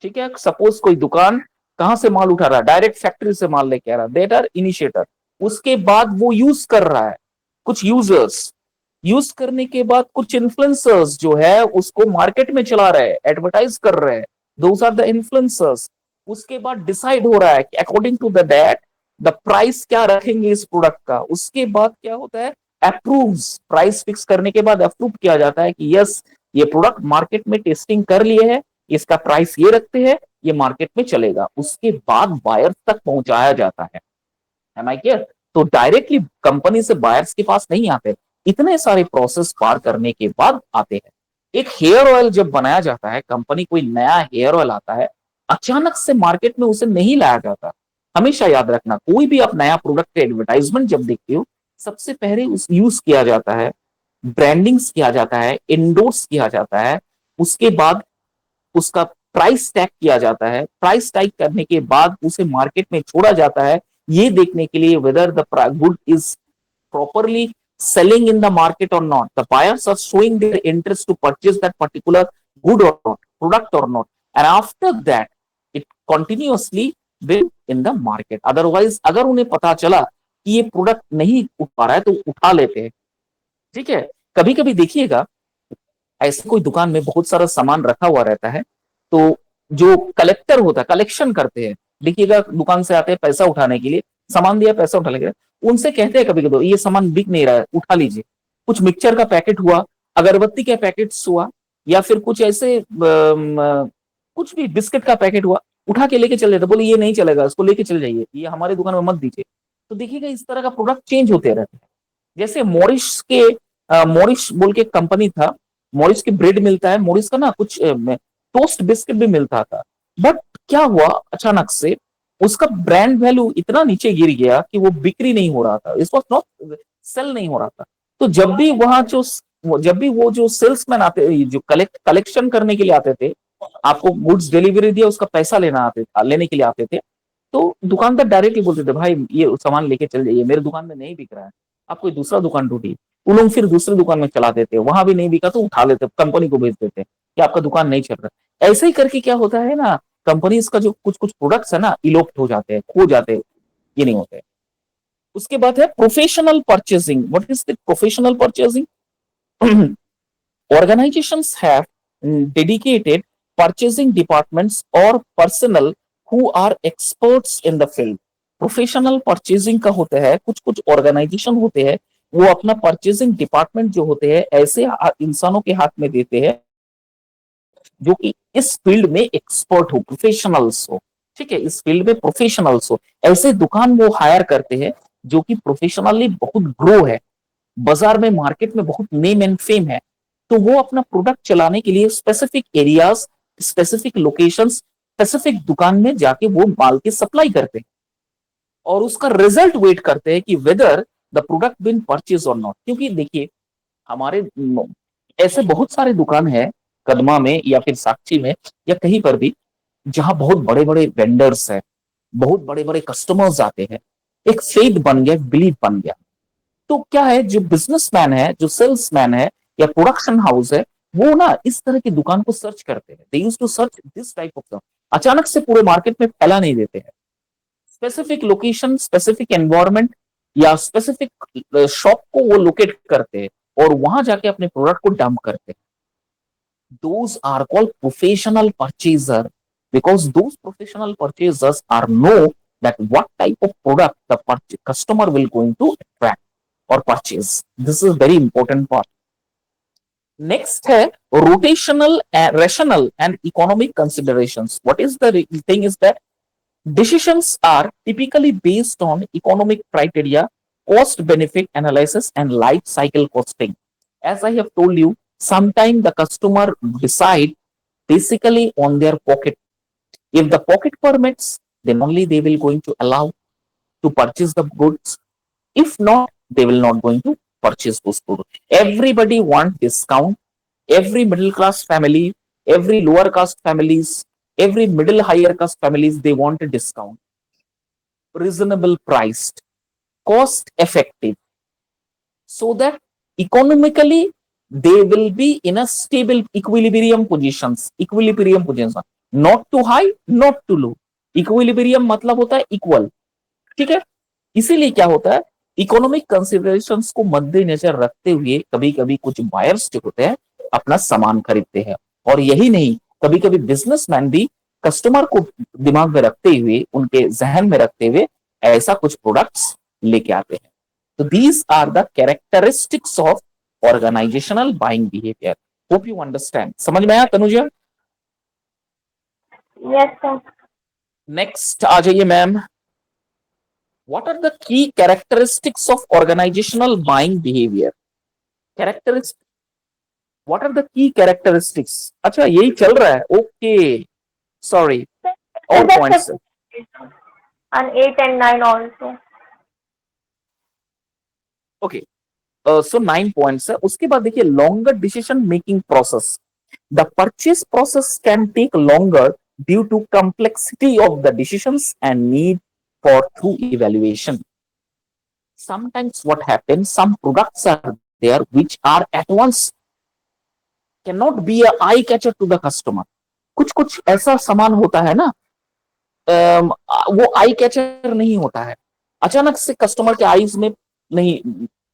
ठीक है, सपोज कोई दुकान कहां से माल उठा रहा है, डायरेक्ट फैक्ट्री से माल लेके आ रहा है, दैट आर इनिशिएटर। उसके बाद वो यूज कर रहा है, कुछ यूजर्स यूज करने के बाद कुछ इन्फ्लुएंसर्स जो है उसको मार्केट में चला रहे हैं, एडवर्टाइज कर रहे हैं, दोज आर द इन्फ्लुएंसर्स। उसके बाद डिसाइड हो रहा है कि according to the that the price क्या रखेंगे इस प्रोडक्ट का। उसके बाद क्या होता है? अप्रूव्स, प्राइस फिक्स करने के बाद अप्रूव किया जाता है कि यस ये प्रोडक्ट मार्केट में टेस्टिंग कर लिए है, इसका प्राइस ये रखते हैं, ये मार्केट में चलेगा। उसके बाद बायर्स तक पहुंचाया जाता है। Am I clear? तो डायरेक्टली कंपनी से बायर्स के पास नहीं आते, इतने सारे प्रोसेस पार करने के बाद आते हैं। एक हेयर ऑयल जब बनाया जाता है, कंपनी कोई नया हेयर ऑयल आता है, अचानक से मार्केट में उसे नहीं लाया जाता। हमेशा याद रखना, कोई भी आप नया प्रोडक्ट के एडवर्टाइजमेंट जब देखते हो सबसे पहले उस यूज किया जाता है, ब्रांडिंग्स किया जाता है, इंडोर्स किया जाता है, उसके बाद उसका प्राइस टैग किया जाता है। प्राइस टैग करने के बाद उसे मार्केट में छोड़ा जाता है, ये देखने के लिए whether the good is properly selling in the market or not. The buyers are showing their interest to purchase that particular good or not, product or not. And after that, it continuously will in the market. Otherwise, अगर उन्हें पता चला कि ये product नहीं उठ पा रहा है तो उठा लेते हैं। ठीक है, कभी कभी देखिएगा ऐसे कोई दुकान में बहुत सारा सामान रखा हुआ रहता है, तो जो कलेक्टर होता है, कलेक्शन करते हैं, देखिएगा दुकान से आते हैं पैसा उठाने के लिए, सामान दिया पैसा उठाने के लिए, उनसे कहते हैं कभी कभी ये सामान बिक नहीं रहा है, उठा लीजिए। कुछ मिक्सचर का पैकेट हुआ, अगरबत्ती के पैकेट्स हुआ, या फिर कुछ ऐसे कुछ भी बिस्किट का पैकेट हुआ, उठा के लेके चले जाते, बोले ये नहीं चलेगा, इसको लेके चले जाइए, ये हमारे दुकान में मत दीजिए। तो देखिएगा इस तरह का प्रोडक्ट चेंज होते रहते हैं। जैसे मॉरिस के मॉरिस बोल के कंपनी था, मॉरिस की ब्रेड मिलता है, मॉरिस का ना कुछ टोस्ट बिस्किट भी मिलता था। बट क्या हुआ, अचानक से उसका ब्रांड वैल्यू इतना नीचे गिर गया कि वो बिक्री नहीं हो रहा था, इस वॉज नॉट सेल नहीं हो रहा था। तो जब भी वो जो सेल्समैन आते, जो कलेक्शन करने के लिए आते थे, आपको गुड्स डिलीवरी दिया, उसका पैसा लेने के लिए आते थे, तो दुकानदार डायरेक्टली बोलते थे भाई ये सामान लेके चल जाइए, मेरे दुकान में नहीं बिक रहा है, आप कोई दूसरा दुकान ढूंढिए। वो लोग फिर दूसरे दुकान में चला देते, वहां भी नहीं बिका तो उठा लेते, कंपनी को भेज देते कि आपका दुकान नहीं चल रहा। ऐसे ही करके क्या होता है ना, कंपनीज का जो कुछ कुछ प्रोडक्ट्स है ना, इलोप्ट हो जाते हैं, खो जाते हैं, ये नहीं होते। उसके बाद है professional purchasing. What is the professional purchasing? Organizations have dedicated purchasing departments or personnel who are experts in the field. Professional purchasing का होता है, कुछ कुछ ऑर्गेनाइजेशन होते हैं, वो अपना परचेजिंग डिपार्टमेंट जो होते हैं ऐसे इंसानों के हाथ में देते हैं जो कि इस फील्ड में एक्सपर्ट हो, प्रोफेशनल्स हो। ठीक है, इस फील्ड में प्रोफेशनल्स हो, ऐसे दुकान वो हायर करते हैं जो कि प्रोफेशनली बहुत ग्रो है, बाजार में मार्केट में बहुत नेम एंड फेम है। तो वो अपना प्रोडक्ट चलाने के लिए specific areas, specific locations, specific दुकान में जाके वो माल की सप्लाई करते हैं और उसका रिजल्ट वेट करते हैं कि whether the product been purchase और नॉट। क्योंकि देखिए हमारे ऐसे बहुत सारे दुकान है कदमा में या फिर साक्षी में या कहीं पर भी, जहां बहुत बड़े बड़े वेंडर्स हैं, बहुत बड़े बड़े कस्टमर्स आते हैं, एक फेथ बन गया, बिलीव बन गया। तो क्या है, जो बिजनेसमैन है, जो सेल्समैन है या प्रोडक्शन हाउस है, वो ना इस तरह की दुकान को सर्च करते हैं। They used to search this type of, अचानक से पूरे मार्केट में फैला नहीं देते हैं। स्पेसिफिक लोकेशन, स्पेसिफिक एनवायरनमेंट या स्पेसिफिक शॉप को वो लोकेट करते हैं और वहां जाके अपने प्रोडक्ट को डंप करते हैं। Those are called professional purchaser, because those professional purchasers are know that what type of product the customer will going to attract or purchase. This is very important part. Next है rotational, rational and economic considerations. What is the thing is that decisions are typically based on economic criteria, cost benefit analysis and life cycle costing. As I have told you, sometimes the customer decide basically on their pocket. If the pocket permits, then only they will going to allow to purchase the goods. If not, they will not going to purchase those goods. Everybody want discount. Every middle class family, every lower caste families, every middle higher caste families, they want a discount, reasonable priced, cost effective, so that economically they will be in a stable equilibrium position, not too high, not too low. Equilibrium मतलब होता है equal. ठीक है, इसीलिए क्या होता है, economic considerations को मद्देनजर रखते हुए कभी कभी कुछ बायर्स जो होते हैं अपना सामान खरीदते हैं। और यही नहीं, कभी कभी बिजनेसमैन भी कस्टमर को दिमाग में रखते हुए, उनके जहन में रखते हुए ऐसा कुछ प्रोडक्ट्स लेके आते हैं। तो these are the characteristics of organizational buying behaviour. Hope you understand. समझ में आया तनुजा? Yes, sir. नेक्स्ट आ जाइए ma'am. What are the key characteristics of organizational buying behavior? Characteristics. What are the key characteristics? अच्छा यही चल रहा है, ओके, सॉरी। और That's points, on 8 and 9 also. Okay, so 9 points है। उसके बाद देखिए longer decision making process. The purchase process can take longer due to complexity of the decisions and need for through evaluation. Sometimes what happens, some products are there which are at once cannot be a eye catcher to the customer. कुछ कुछ ऐसा सामान होता है ना, वो आई catcher नहीं होता है, अचानक से कस्टमर के आईज में नहीं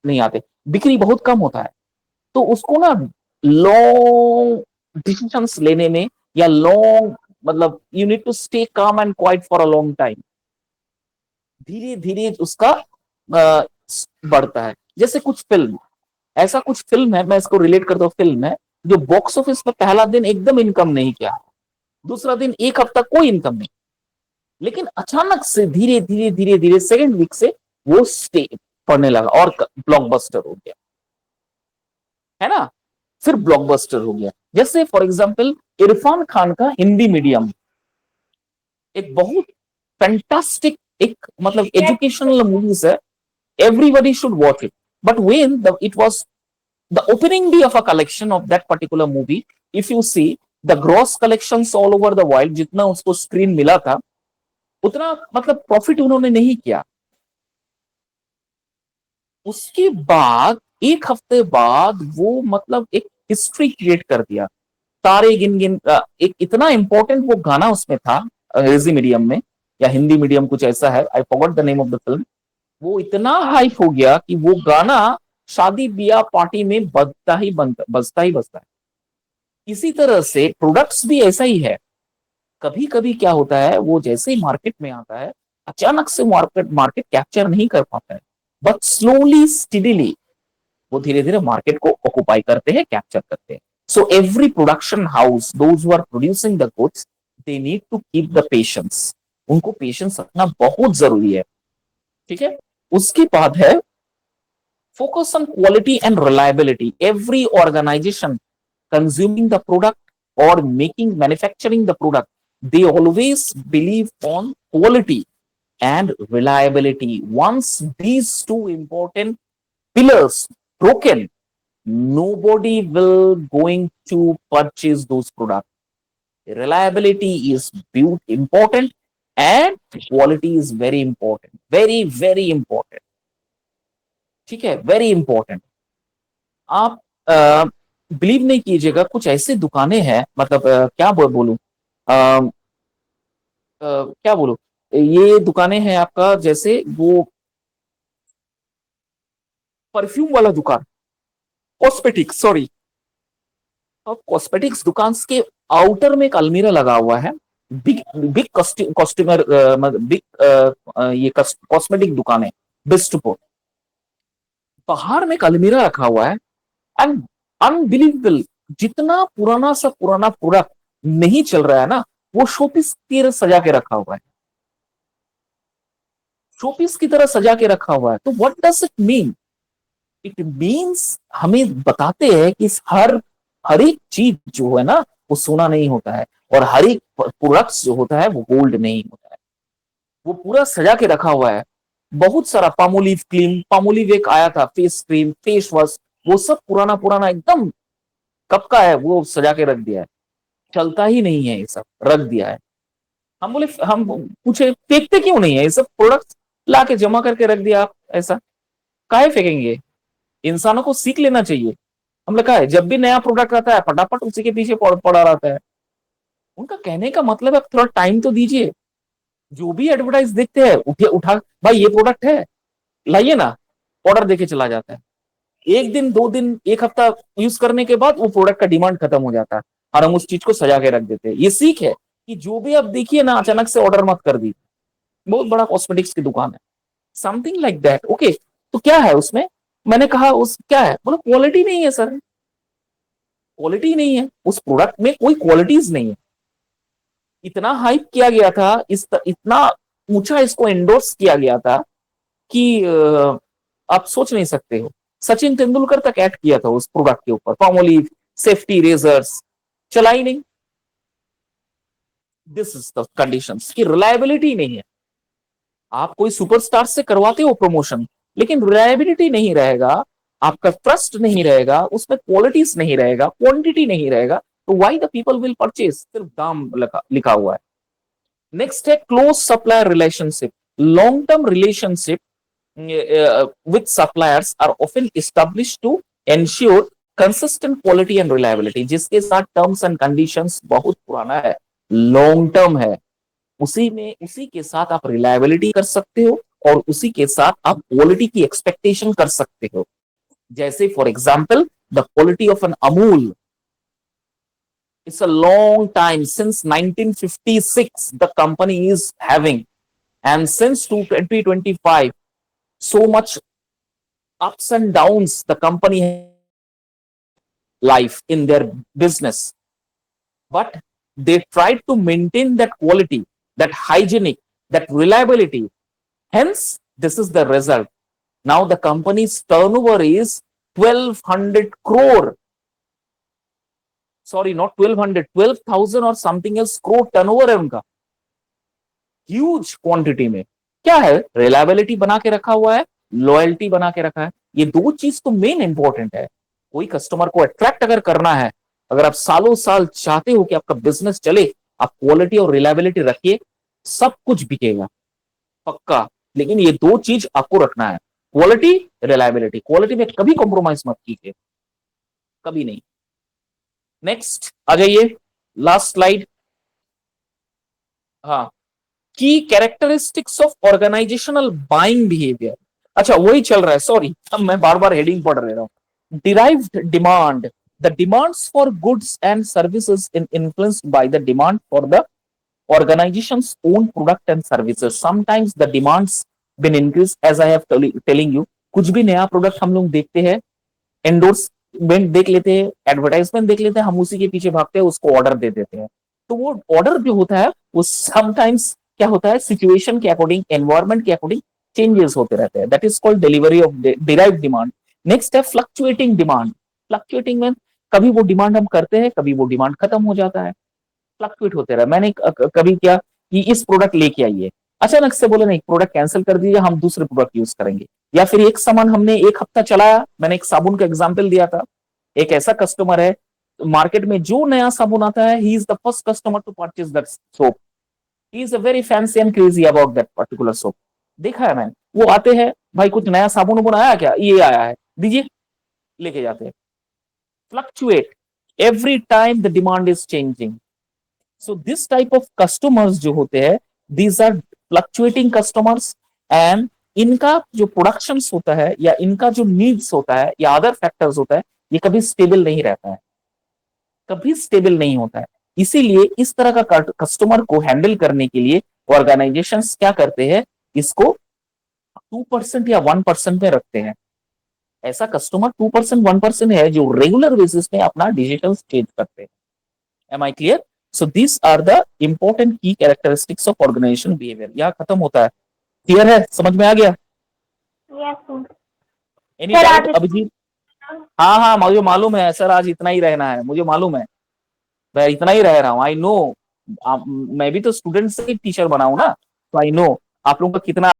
नहीं आते, बिक्री बहुत कम होता है। तो उसको ना लॉन्ग डिसीजंस लेने में या लॉन्ग, मतलब you need to stay calm and quiet for a long time, धीरे धीरे उसका बढ़ता है। जैसे कुछ फिल्म, ऐसा कुछ फिल्म है, मैं इसको रिलेट करता हूँ, फिल्म है जो बॉक्स ऑफिस में पहला दिन एकदम इनकम नहीं किया, दूसरा दिन एक हफ्ता कोई इनकम नहीं, लेकिन अचानक से धीरे धीरे धीरे धीरे सेकेंड वीक से वो स्टे पढ़ने लगा और ब्लॉकबस्टर हो गया, है ना। फिर ब्लॉकबस्टर हो गया। जैसे फॉर एग्जाम्पल इरफान खान का हिंदी मीडियम, एक बहुत फैंटास्टिक, एक मतलब एजुकेशनल मूवीज है, everybody should watch it. But when it was the opening day of a collection of that particular movie, if you see the gross collections all over the world, जितना उसको screen मिला था उतना मतलब profit उन्होंने नहीं किया। उसके बाद एक हफ्ते बाद वो मतलब एक हिस्ट्री क्रिएट कर दिया। तारे गिन गिन एक इतना इंपॉर्टेंट वो गाना उसमें था, अंग्रेजी मीडियम में या हिंदी मीडियम कुछ ऐसा है, I forgot the name of the film. वो इतना हाइप हो गया कि वो गाना शादी ब्याह पार्टी में बजता ही बजता है। इसी तरह से प्रोडक्ट्स भी ऐसा ही है। कभी कभी क्या होता है, वो जैसे ही मार्केट में आता है अचानक से मार्केट मार्केट कैप्चर नहीं कर पाता है, बट स्लोली स्टीडीली वो धीरे धीरे मार्केट को ऑक्युपाई करते हैं, कैप्चर करते हैं। So every production house, those who are producing the goods, they need to keep the patience. उनको पेशेंस रखना बहुत जरूरी है, ठीक है। उसके बाद है focus on quality and reliability. Every organization consuming the product or making manufacturing the product, they always believe on quality and reliability. Once these two important pillars broken, nobody will going to purchase those products. Reliability is important and quality is very important, very very important, ठीक है, very important. आप believe नहीं कीजिएगा, कुछ ऐसी दुकानें हैं, मतलब क्या बोलूं, क्या बोलूं, ये दुकानें हैं आपका, जैसे वो परफ्यूम वाला दुकान, कॉस्मेटिक्स, सॉरी, कॉस्मेटिक्स दुकान के आउटर में एक अलमीरा लगा हुआ है। बिग बिग कस्टमर, बिग ये कॉस्मेटिक दुकान है, बिस्टपोर्ट, बाहर में एक अलमीरा रखा हुआ है एंड अनबिलीवेबल, जितना पुराना सा पुराना प्रोडक्ट नहीं चल रहा है ना, वो शोपीस की तरह सजा के रखा हुआ है, शोपीस की तरह सजा के रखा हुआ है। तो what does it mean? It means हमें बताते हैं कि हर एक चीज जो है ना वो सोना नहीं होता है, और हर एक प्रोडक्ट्स जो होता है वो गोल्ड नहीं होता है। वो पूरा सजा के रखा हुआ है। बहुत सारा पामोलिव क्रीम, पामोलिव एक आया था, फेस क्रीम, फेस वॉश, वो सब पुराना पुराना एकदम कब का है, वो सजा के रख दिया है, चलता ही नहीं है, ये सब रख दिया है। हम बोले, हम पूछे फेंकते क्यों नहीं है ये सब प्रोडक्ट, ला के जमा करके रख दिया आप, ऐसा काहे फेंकेंगे? इंसानों को सीख लेना चाहिए। हमने कहा है जब भी नया प्रोडक्ट आता है फटाफट उसी के पीछे पड़ा रहता है। उनका कहने का मतलब है थोड़ा टाइम तो दीजिए। जो भी एडवर्टाइज देखते हैं उठे उठा, भाई ये प्रोडक्ट है, लाइए ना, ऑर्डर देके चला जाता है। एक दिन, दो दिन, एक हफ्ता यूज करने के बाद वो प्रोडक्ट का डिमांड खत्म हो जाता है और हम उस चीज को सजा के रख देते हैं। ये सीख है कि जो भी आप देखिए ना अचानक से ऑर्डर मत कर दीजिए। बहुत बड़ा कॉस्मेटिक्स की दुकान है, समथिंग लाइक दैट, ओके। तो क्या है उसमें? मैंने कहा उस क्या है, बोलो क्वालिटी नहीं है सर, क्वालिटी नहीं है उस प्रोडक्ट में, कोई क्वालिटीज नहीं है। इतना हाइप किया गया था, इतना ऊंचा इसको एंडोर्स किया गया था कि आप सोच नहीं सकते हो। सचिन तेंदुलकर तक ऐड किया था उस प्रोडक्ट के ऊपर, पामोलिव सेफ्टी रेजर्स, चला ही नहीं। दिस इज द कंडीशंस कि रिलायबिलिटी नहीं है। आप कोई सुपरस्टार से करवाते हो प्रमोशन, लेकिन रिलायबिलिटी नहीं रहेगा, आपका ट्रस्ट नहीं रहेगा, उसमें क्वालिटीज नहीं रहेगा, क्वांटिटी नहीं रहेगा, तो why the people will purchase? सिर्फ दाम लिखा हुआ है। नेक्स्ट है close supplier relationship. Long term relationship with suppliers are often established to ensure consistent quality and reliability। जिसके साथ टर्म्स एंड कंडीशंस बहुत पुराना है, लॉन्ग टर्म है, उसी में उसी के साथ आप रिलायबिलिटी कर सकते हो और उसी के साथ आप क्वालिटी की एक्सपेक्टेशन कर सकते हो। जैसे for example the quality of an Amul, It's a long time. Since 1956, the company is having, and since 2025, so much ups and downs the company life in their business, but they tried to maintain that quality, that hygienic, that reliability. Hence, this is the result. Now the company's turnover is 1200 crore. Sorry, not 1200, 12,000 और something else crore turnover है उनका, huge quantity में। क्या है? Reliability बना के रखा हुआ है, लॉयल्टी बना के रखा है। ये दो चीज तो मेन इंपॉर्टेंट है। कोई कस्टमर को अट्रैक्ट अगर करना है, अगर आप सालों साल चाहते हो कि आपका बिजनेस चले, आप क्वालिटी और रिलायबिलिटी रखिए, सब कुछ बिकेगा पक्का। लेकिन ये दो चीज आपको रखना है, क्वालिटी, रिलायबिलिटी। क्वालिटी में कभी कॉम्प्रोमाइज मत कीजिए, कभी नहीं। नेक्स्ट आ जाइए, लास्ट स्लाइड। हाँ, key characteristics of organizational buying behaviour. अच्छा, वही चल रहा है, सॉरी, अब मैं बार बार हेडिंग पढ़ रहा हूं। Derived demand, the demands for goods and services in influenced by the demand for the organization's own product and services. Sometimes the demands been increased, as I have telling you। कुछ भी नया product हम लोग देखते हैं, endorsement देख लेते हैं, एडवर्टाइजमेंट देख लेते हैं, हम उसी के पीछे भागते हैं, उसको ऑर्डर दे देते हैं। तो वो ऑर्डर जो होता है वो समटाइम्स क्या होता है, सिचुएशन के अकॉर्डिंग, एनवायरमेंट के अकॉर्डिंग चेंजेस होते रहते हैं। That is called delivery of derived demand. Next है फ्लक्चुएटिंग डिमांड। फ्लक्चुएटिंग में कभी वो डिमांड हम करते हैं, कभी वो डिमांड खत्म हो जाता है, फ्लक्चुएट होते रहे। मैंने कभी क्या कि इस प्रोडक्ट लेके आइए, अचानक से बोले नहीं, प्रोडक्ट कैंसिल कर दीजिए, हम दूसरे प्रोडक्ट यूज करेंगे। या फिर एक सामान हमने एक हफ्ता चलाया, मैंने एक साबुन का एग्जांपल दिया था। एक ऐसा कस्टमर है, मार्केट में जो नया साबुन आता है, he is the first customer to purchase that soap. He is a very fancy and crazy about that particular soap. देखा है मैंने, वो आते हैं, भाई कुछ नया साबुन उबुन आया क्या, ये आया है, दीजिए, लेके जाते हैं। Fluctuate, every time the demand is changing. So this type of customers जो होते हैं, these are fluctuating customers. And इनका जो प्रोडक्शन होता है, या इनका जो नीड्स होता है, या अदर फैक्टर्स होता है, ये कभी स्टेबल नहीं रहता है, कभी स्टेबल नहीं होता है। इसीलिए इस तरह का कस्टमर को हैंडल करने के लिए ऑर्गेनाइजेशंस क्या करते हैं, इसको 2% या 1% में रखते हैं। ऐसा कस्टमर 2% 1% है जो रेगुलर बेसिस पे अपना डिजिटल चेंज करते हैं। Am I clear? So this are the important key characteristics of organization behaviour. यहाँ खत्म होता है। क्लियर है? समझ में आ गया? Yes sir. Any sir doubt आज अभिजीत? हाँ हाँ, मुझे मालूम है सर, आज इतना ही रहना है, मुझे मालूम है, मैं इतना ही रह रहा हूँ, आई नो। मैं भी तो स्टूडेंट से ही टीचर बना हूं ना, तो आई नो आप लोगों का कितना